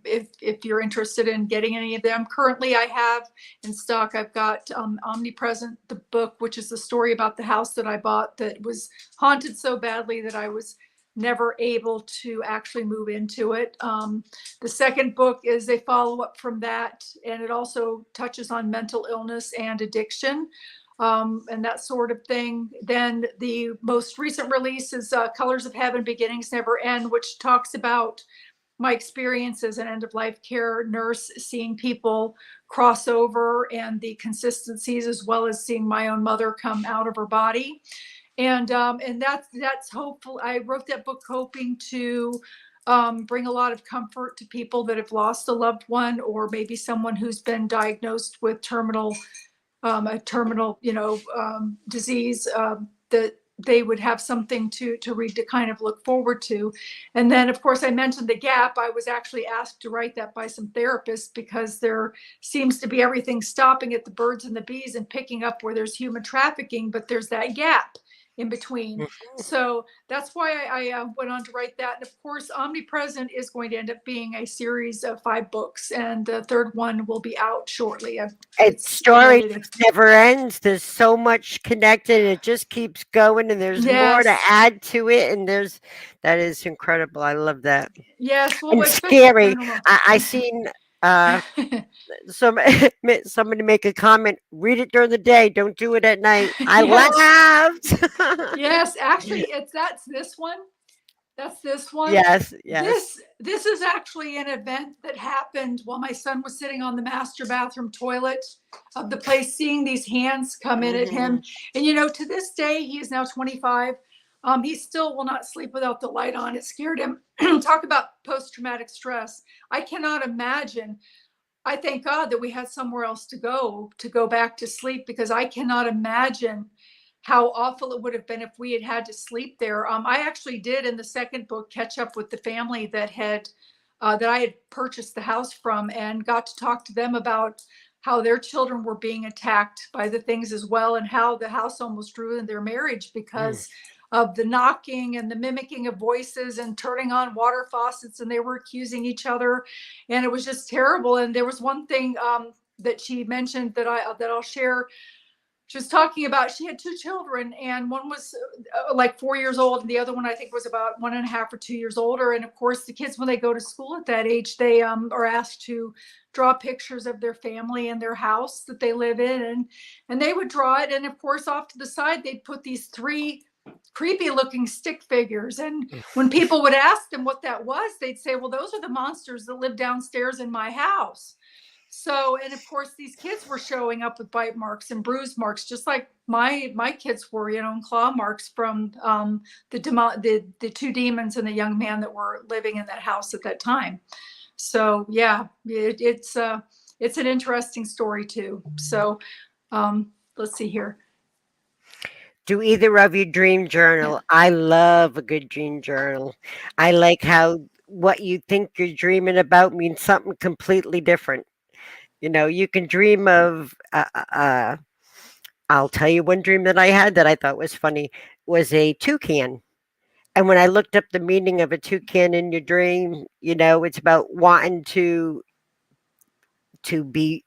If you're interested in getting any of them, currently I have in stock. I've got Omnipresent, the book, which is the story about the house that I bought that was haunted so badly that I was never able to actually move into it. The second book is a follow up from that, and it also touches on mental illness and addiction, and that sort of thing. Then the most recent release is Colors of Heaven, Beginnings Never End, which talks about my experience as an end of life care nurse, seeing people cross over and the consistencies, as well as seeing my own mother come out of her body. And that's hopeful. I wrote that book hoping to bring a lot of comfort to people that have lost a loved one, or maybe someone who's been diagnosed with a terminal, disease, that they would have something to read to kind of look forward to. And then, of course, I mentioned the gap. I was actually asked to write that by some therapists because there seems to be everything stopping at the birds and the bees and picking up where there's human trafficking, but there's that gap in between. So that's why I went on to write that. And of course, Omnipresent is going to end up being a series of 5 books, and the third one will be out shortly. It's It's in story editing. just never ends. There's so much connected. It just keeps going, and there's more to Yes. add to it. And that is incredible. I love that. Yes. Well, And especially scary. paranormal. I seen uh some somebody make a comment. Read it during the day. Don't do it at night. I Yes. laughed. Yes. Actually, that's this one. That's this one. Yes. Yes. This is actually an event that happened while my son was sitting on the master bathroom toilet of the place, seeing these hands come in at Hmm. him. And to this day, he is now 25. He still will not sleep without the light on. It scared him. Talk about post-traumatic stress. I cannot imagine. I thank God that we had somewhere else to go back to sleep, because I cannot imagine how awful it would have been if we had had to sleep there. I actually did in the second book catch up with the family that I had purchased the house from, and got to talk to them about how their children were being attacked by the things as well, and how the house almost ruined their marriage because of the knocking and the mimicking of voices and turning on water faucets, and they were accusing each other, and it was just terrible. And there was one thing that she mentioned that I'll share. She was talking about, she had 2 children, and one was like 4 years old, and the other one I think was about 1.5 or 2 years older. And of course, the kids, when they go to school at that age, they are asked to draw pictures of their family and their house that they live in, and they would draw it. And of course, off to the side, they'd put these 3 creepy looking stick figures. And when people would ask them what that was, they'd say, well, those are the monsters that live downstairs in my house. So, and of course, these kids were showing up with bite marks and bruise marks, just like my kids were, and claw marks from the 2 demons and the young man that were living in that house at that time. So, yeah, it's an interesting story too. So, let's see here. Do either of you dream Yeah. journal? I love a good dream journal. I like how what you think you're dreaming about means something completely different. You can dream of. I'll tell you one dream that I had that I thought was funny was a toucan. And when I looked up the meaning of a toucan in your dream, it's about wanting to be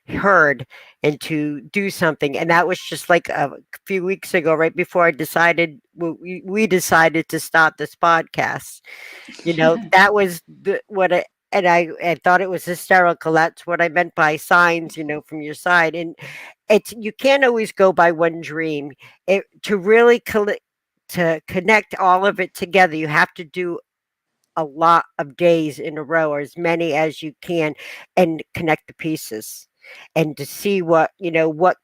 heard and to do something. And that was just like a few weeks ago, right before I decided we decided to start this podcast. That was what and I thought it was hysterical. That's what I meant by signs, from your side. And it's you can't always go by one dream. To really to connect all of it together, you have to do a lot of days in a row, or as many as you can, and connect the pieces and to see what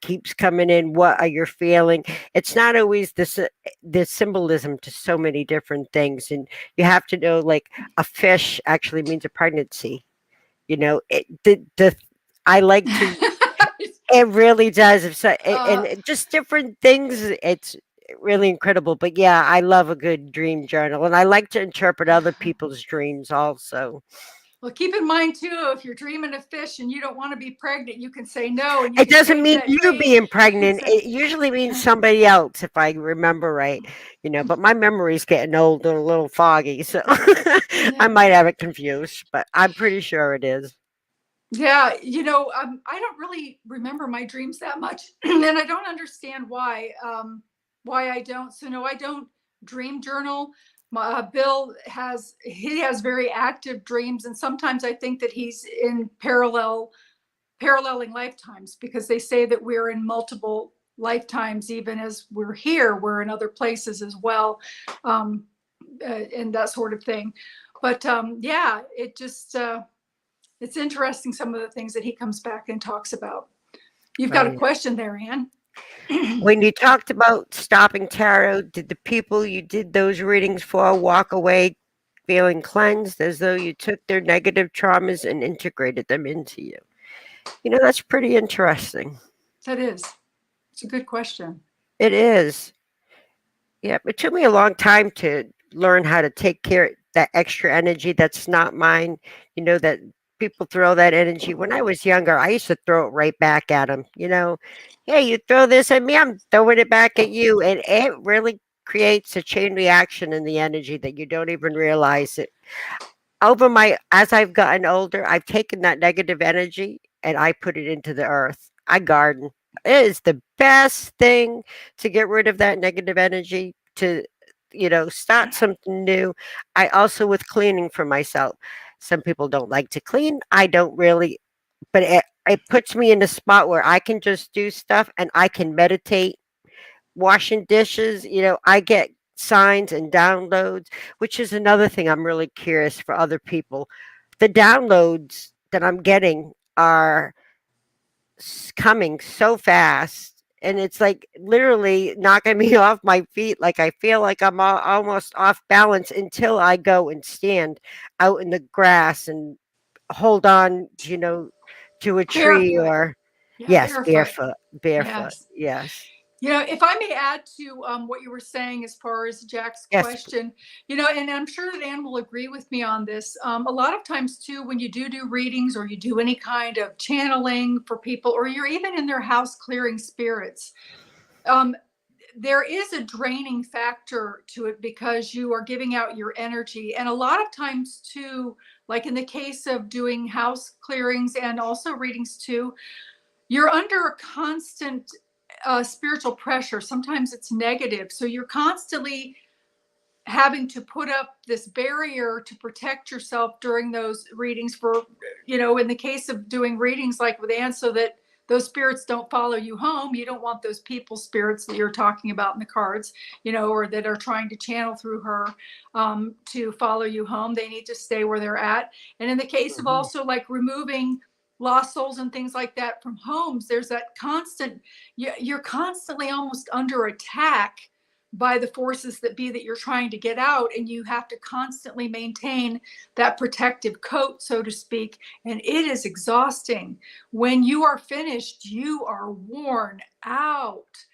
keeps coming in, what are you feeling. It's not always the symbolism to so many different things, and you have to know, like, a fish actually means a pregnancy. The I like to it really does. uh, Just different things. It's really incredible. But yeah, I love a good dream journal, and I like to interpret other people's dreams also. well, keep in mind too, if you're dreaming of fish and you don't want to be pregnant, you can say no and you It can doesn't change mean that you dream. being pregnant. So, It usually means somebody else, if I remember right. But my memory's getting old and a little foggy, so I yeah. might have it confused, but I'm pretty sure it is. Yeah, I don't really remember my dreams that much, and I don't understand why I don't. So no, I don't dream journal. Bill has very active dreams, and sometimes I think that he's in paralleling lifetimes because they say that we're in multiple lifetimes, even as we're here, we're in other places as well, um, and that sort of thing. But yeah, it's interesting some of the things that he comes back and talks about. You've got a Right. question there, Anne. When you talked about stopping tarot, did the people you did those readings for walk away feeling cleansed, as though you took their negative traumas and integrated them into you? That's pretty interesting. That is. It's a good question. It is. Yeah, it took me a long time to learn how to take care of that extra energy that's not mine. That people throw that energy. When I was younger, I used to throw it right back at them. Hey, you throw this at me, I'm throwing it back at you. And it really creates a chain reaction in the energy that you don't even realize it. As I've gotten older, I've taken that negative energy and I put it into the earth. I garden. It is the best thing to get rid of that negative energy, to start something new. I also, with cleaning for myself. Some people don't like to clean. I don't really, but it puts me in a spot where I can just do stuff and I can meditate, washing dishes. I get signs and downloads, which is another thing I'm really curious for other people. The downloads that I'm getting are coming so fast. And it's like literally knocking me off my feet. Like I feel like I'm almost off balance until I go and stand out in the grass and hold on, to a tree Barefoot. or, Yeah, yes, barefoot. barefoot, barefoot. Yes. Yes. If I may add to what you were saying as far as Jack's Yes. question, and I'm sure that Anne will agree with me on this. A lot of times, too, when you do readings or you do any kind of channeling for people, or you're even in their house clearing spirits, um, there is a draining factor to it because you are giving out your energy. And a lot of times, too, like in the case of doing house clearings and also readings, too, you're under a constant spiritual pressure. Sometimes it's negative. So you're constantly having to put up this barrier to protect yourself during those readings for, in the case of doing readings like with Anne, so that those spirits don't follow you home. You don't want those people spirits that you're talking about in the cards, or that are trying to channel through her, to follow you home. They need to stay where they're at. And in the case of Mhm. also like removing lost souls and things like that from homes, there's that constant, you're constantly almost under attack by the forces that be that you're trying to get out, and you have to constantly maintain that protective coat, so to speak. And it is exhausting. When you are finished, you are worn out.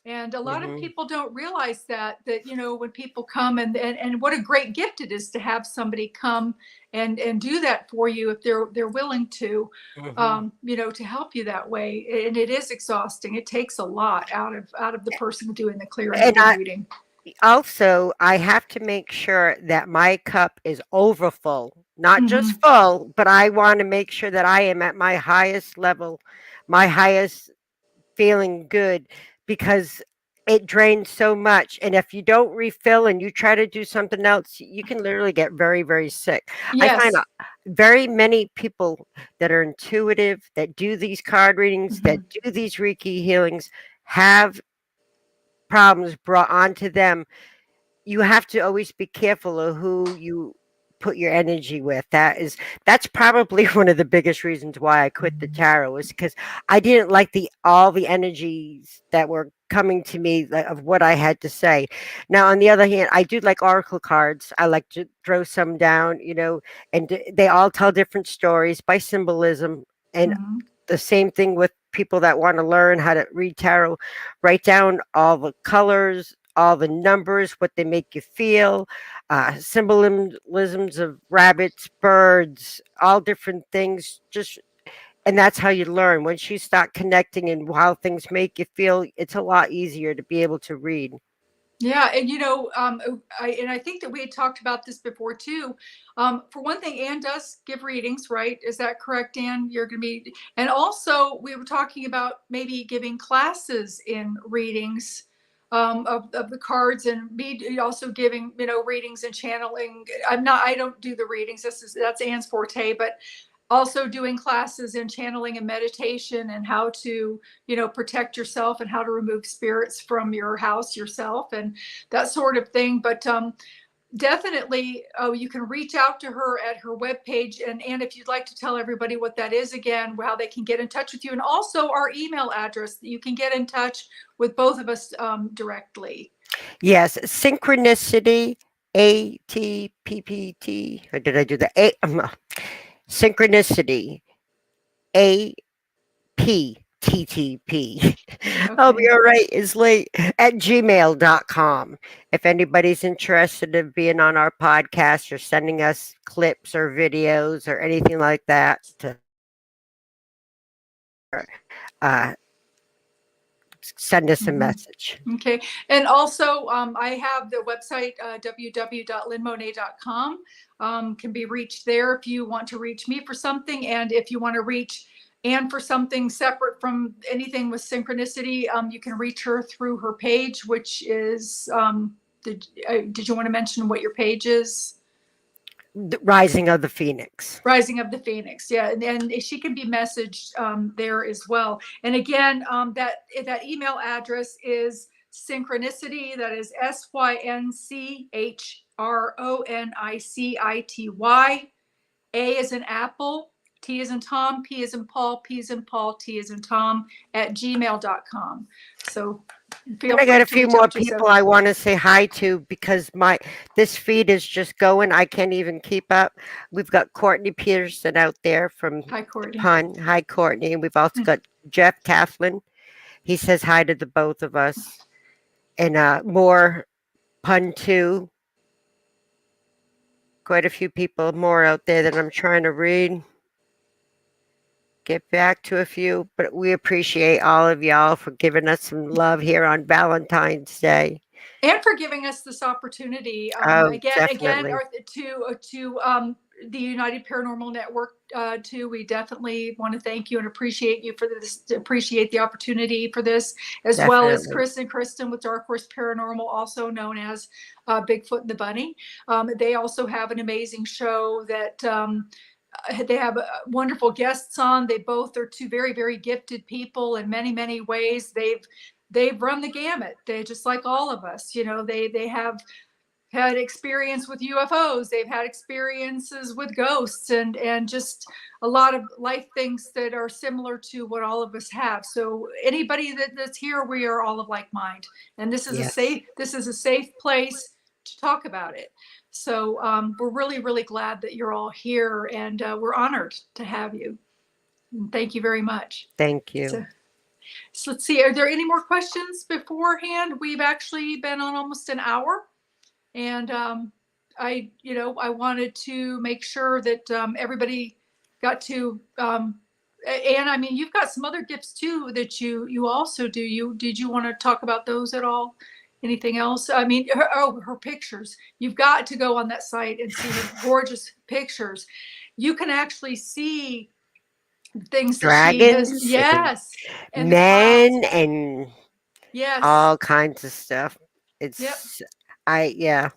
And a lot of Mhm. people don't realize that when people come, and what a great gift it is to have somebody come and do that for you if they're willing to, Mhm. to help you that way. And it is exhausting. It takes a lot out of the person doing the clearing or And the reading. I have to make sure that my cup is overfull, not just Hmm. full, but I want to make sure that I am at my highest level my highest feeling good because it drains so much. And if you don't refill and you try to do something else, you can literally get very, very sick. I find Yes. very many people that are intuitive, that do these card readings, that Mhm. do these Reiki healings, have problems brought onto them. You have to always be careful of who you put your energy with. That's probably one of the biggest reasons why I quit the tarot, is because I didn't like the all the energies that were coming to me, of what I had to say. Now, on the other hand, I do like oracle cards. I like to throw some down, and they all tell different stories by symbolism. And Mhm. the same thing with people that want to learn how to read tarot. Write down all the colors, all the numbers, what they make you feel, symbolisms of rabbits, birds, all different things. And that's how you learn. Once you start connecting and how things make you feel, it's a lot easier to be able to read. Yeah, and I think that we had talked about this before too. For one thing, Anne does give readings, right? Is that correct, Anne? You're going to be, and also we were talking about maybe giving classes in readings of the cards, and me also giving readings and channeling. I don't do the readings. That's Anne's forte, but also doing classes in channeling and meditation and how to protect yourself and how to remove spirits from your house yourself and that sort of thing. But definitely you can reach out to her at her webpage. And if you'd like to tell everybody what that is again, how they can get in touch with you, and also our email address that you can get in touch with both of us directly. Yes, synchronicity, ATPPT. Or did I do the A? Synchronicity, APTTP. I'll be Okay. all right. It's late at gmail.com. If anybody's interested in being on our podcast or sending us clips or videos or anything like that, to uh, send us a Mm-hmm. message. Okay. And also, I have the website, www.lynnmonet.com. Can be reached there if you want to reach me for something. And if you want to reach Anne for something separate from anything with synchronicity, you can reach her through her page, which is, did you want to mention what your page is? The Rising of the Phoenix. Rising of the Phoenix, yeah, and she can be messaged there as well. And again, that email address is synchronicity. That is SYNCHRONICITY. A is in Apple, T is in Tom, P is in Paul, P is in Paul, T is in Tom at gmail.com. So feel And I got free a to few reach more out to us. people I want to say hi to because my this feed is just going. I can't even keep up. We've got Courtney Peterson out there from Hi, the Courtney. Pun. Hi, Courtney. And we've also got Jeff Kaplan. He says hi to the both of us. And more Pun too. Quite a few people more out there that I'm trying to read. Get back to a few, but we appreciate all of y'all for giving us some love here on Valentine's Day. And for giving us this opportunity Oh, again definitely. or to the United Paranormal Network too. We definitely want to thank you and appreciate you for this, appreciate the opportunity for this, as well as Definitely. Chris and Kristen with Dark Horse Paranormal, also known as Bigfoot and the Bunny. They also have an amazing show that they have wonderful guests on. They both are two very, very gifted people in many, many ways. They've run the gamut. They just like all of us, they have had experience with UFOs. They've had experiences with ghosts and just a lot of life things that are similar to what all of us have. So anybody that's here, we are all of like mind, and Yes. this is a safe place to talk about it. So we're really, really glad that you're all here, and we're honored to have you. And thank you very much. Thank you. So let's see, are there any more questions beforehand? We've actually been on almost an hour, and I wanted to make sure that everybody got to. And I mean, you've got some other gifts too that you also do. Did you want to talk about those at all? Anything else? I mean, her pictures. You've got to go on that site and see her gorgeous pictures. You can actually see things that she has. Dragons and Yes. And the clouds. men and Yes. all kinds of stuff. Yep. It's I yeah.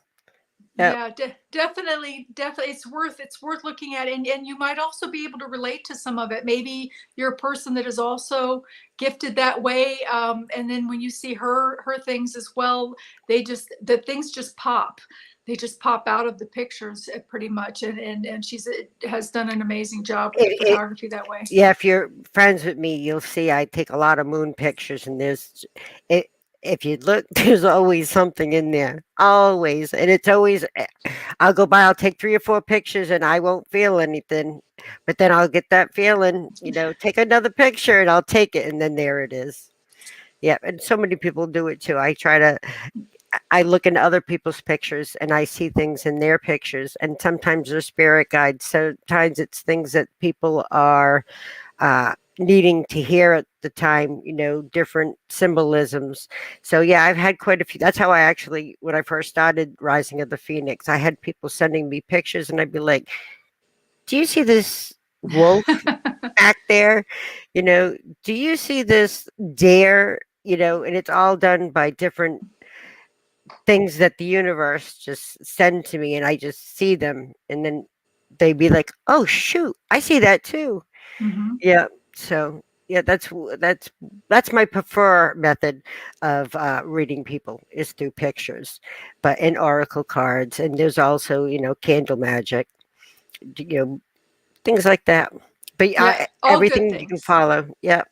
Yep. Yeah, definitely, it's worth looking at, and you might also be able to relate to some of it. Maybe you're a person that is also gifted that way, and then when you see her things as well, the things just pop. They just pop out of the pictures pretty much, and she's has done an amazing job with the It, photography that way. yeah, if you're friends with me, you'll see I take a lot of moon pictures, and it. If you look, there's always something in there, always, and it's always. I'll go by, I'll take 3 or 4 pictures, and I won't feel anything, but then I'll get that feeling, take another picture, and I'll take it, and then there it is. Yeah, and so many people do it too. I look into other people's pictures and I see things in their pictures, and sometimes they're spirit guides. Sometimes it's things that people are needing to hear at the time, different symbolisms. So, yeah, I've had quite a few. That's how I actually, when I first started Rising of the Phoenix, I had people sending me pictures, and I'd be like, do you see this wolf back there? Do you see this deer? And it's all done by different things that the universe just send to me, and I just see them, and then they'd be like, "Oh shoot, I see that too." Hmm. Yeah. So yeah, that's my prefer method of reading people is through pictures, but in oracle cards, and there's also candle magic, you know things like that. But Yeah, all good everything you can things. follow. Yeah.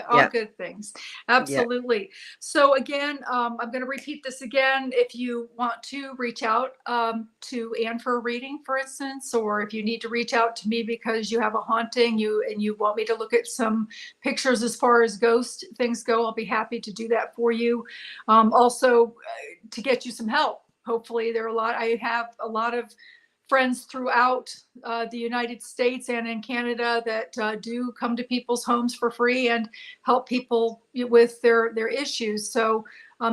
All Yeah. good things. Yeah. Absolutely. So again, I'm going to repeat this again. If you want to reach out to Anne for a reading, for instance, or if you need to reach out to me because you have a haunting, you want me to look at some pictures as far as ghost things go, I'll be happy to do that for you. Also, to get you some help. Hopefully, I have a lot of friends throughout the United States and in Canada that do come to people's homes for free and help people with their issues. So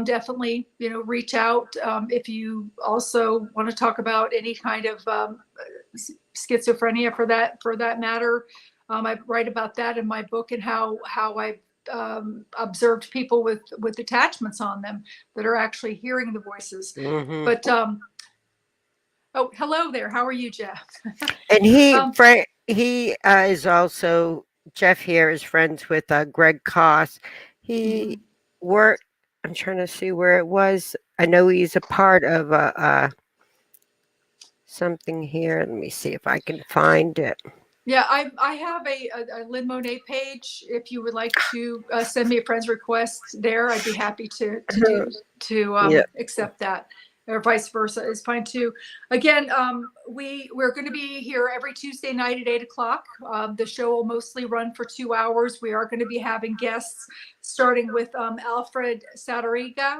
definitely, reach out if you also want to talk about any kind of schizophrenia for that matter. I write about that in my book and how I observed people with attachments on them that are actually hearing the voices. Hmm. But oh, hello there. How are you, Jeff? And um, he is also Jeff here is friends with Greg Koss. He mhm. worked. I'm trying to see where it was. I know he's a part of something here. Let me see if I can find it. Yeah, I have a Lynn Monet page. If you would like to send me a friend's request there, I'd be happy to Yeah. accept that, or vice versa is fine too. Again, we're going to be here every Tuesday night at 8 o'clock. The show will mostly run for 2 hours. We are going to be having guests, starting with Alfred Sadariga.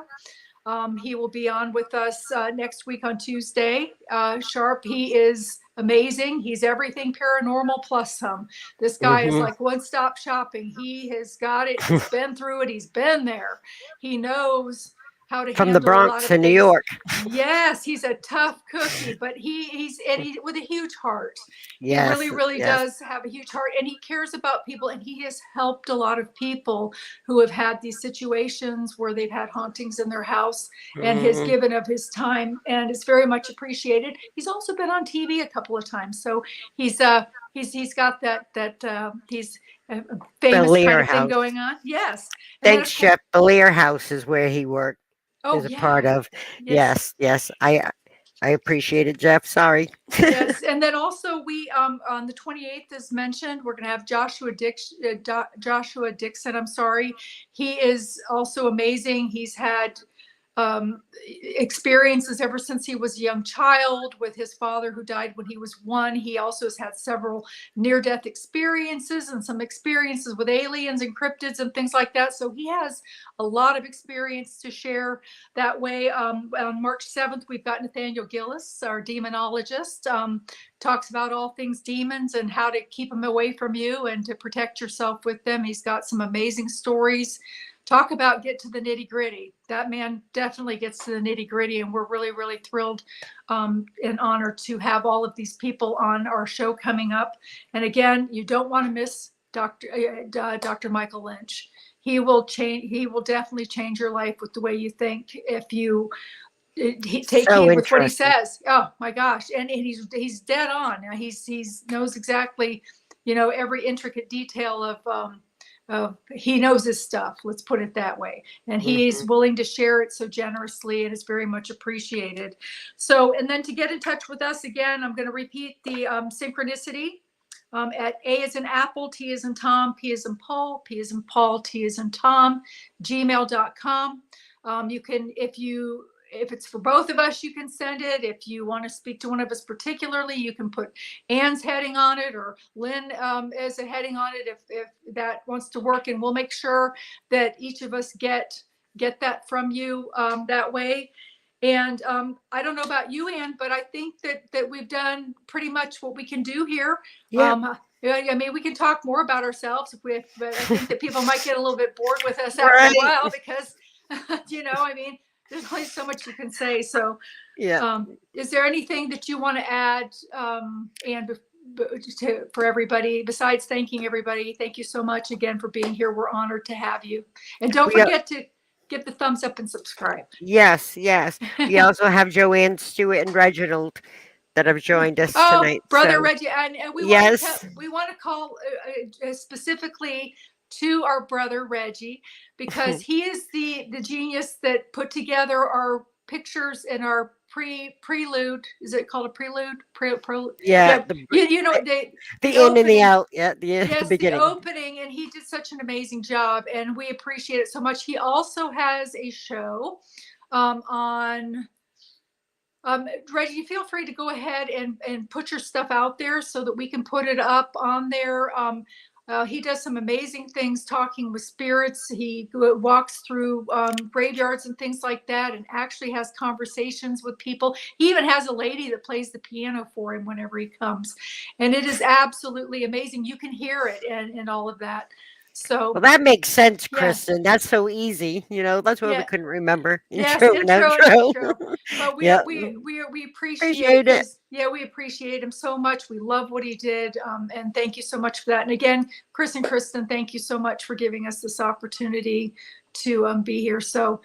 He will be on with us next week on Tuesday. Sharp, he is amazing. He's everything paranormal plus some. This guy is Hmm. like one-stop shopping. He has got it. He's been through it. He's been there. He knows how to From the handle a lot Bronx of in New things. York. Yes, he's a tough cookie, but he's with a huge heart. He really, Yes. really Yes. does have a huge heart, and he cares about people, and he has helped a lot of people who have had these situations where they've had hauntings in their house, and has Hmm. given of his time, and it's very much appreciated. He's also been on TV a couple of times, so he's got that he's a famous kind Belair of thing House. going on. Yes, and then Thanks, of course, Chef. Belair House is where he worked. oh Is a yeah, part of. yes. Yes. Yes. I appreciate it, Jeff. Sorry. Yes, and then also we on the 28th, as mentioned, we're going to have Joshua Dixon. I'm sorry, he is also amazing. He's had experiences ever since he was a young child with his father who died when he was 1. He also has had several near-death experiences and some experiences with aliens and cryptids and things like that. So he has a lot of experience to share that way. On March 7th, we've got Nathaniel Gillis, our demonologist, talks about all things demons and how to keep them away from you and to protect yourself with them. He's got some amazing stories. Talk about get to the nitty gritty. That man definitely gets to the nitty gritty, and we're really, really thrilled and honored to have all of these people on our show coming up. And again, you don't want to miss Dr. Michael Lynch. He will change. He will definitely change your life with the way you think if you take So heed with what he interesting. says. Oh my gosh, and he's dead on. He's knows exactly, every intricate detail of he knows his stuff. Let's put it that way, and he's Hmm. willing to share it so generously, and it's very much appreciated. So, and then to get in touch with us again, I'm going to repeat the synchronicity. At A is in Apple, T is in Tom, P is in Paul, P is in Paul, T is in Tom, gmail.com. You can, if it's for both of us, you can send it. If you want to speak to one of us particularly, you can put Anne's heading on it or Lynn as a heading on it if that wants to work. And we'll make sure that each of us get that from you that way. And I don't know about you, Anne, but I think that we've done pretty much what we can do here. Yeah. I mean, we can talk more about ourselves, but I think that people might get a little bit bored with us after a Right. while because, I mean, there's only so much you can say. So, Yeah. is there anything that you want to add, Anne, for everybody besides thanking everybody? Thank you so much again for being here. We're honored to have you. And don't We forget to give the thumbs up and subscribe. Yes, yes. We also have Joanne, Stewart, and Reginald that have joined us Oh, tonight. brother So Reggie, and yes. we want to call specifically to our brother Reggie because he is the genius that put together our pictures and our prelude. Is it called a prelude? Yeah, Yeah, the the in and the opening. out. Yeah, the Yes, the beginning. opening, and he did such an amazing job, and we appreciate it so much. He also has a show on Reggie, feel free to go ahead and put your stuff out there so that we can put it up on there. He does some amazing things talking with spirits. He walks through graveyards and things like that and actually has conversations with people. He even has a lady that plays the piano for him whenever he comes. And it is absolutely amazing. You can hear it and all of that. So, Well, that makes sense, yes. Kristen. That's so easy. That's why we Yeah. couldn't remember Yes, intro and intro and outro. outro. But Yeah, we appreciate appreciate it. his, yeah, we appreciate him so much. We love what he did. And thank you so much for that. And again, Chris and Kristen, thank you so much for giving us this opportunity to be here. So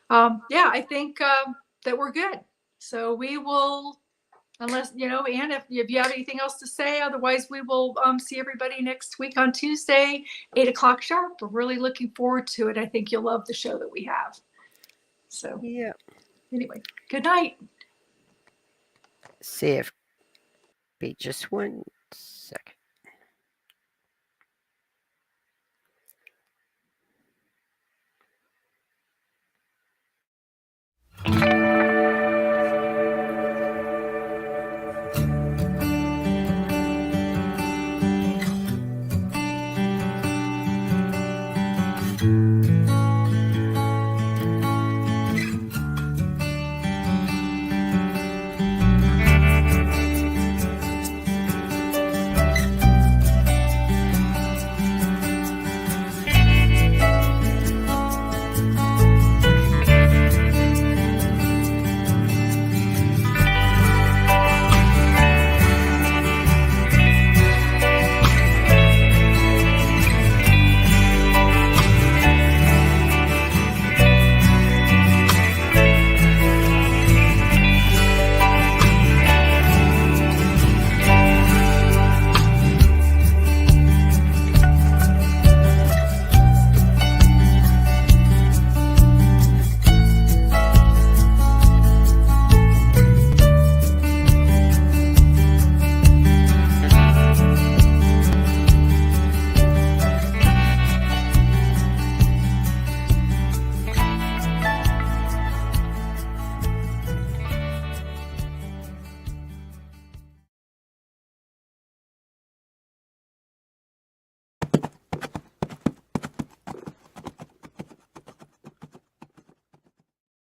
yeah, I think that we're good. So we will, unless, Anne, if you have anything else to say, otherwise we will see everybody next week on Tuesday, 8 o'clock sharp. We're really looking forward to it. I think you'll love the show that we have. So Yeah. anyway, good night. See if be just once.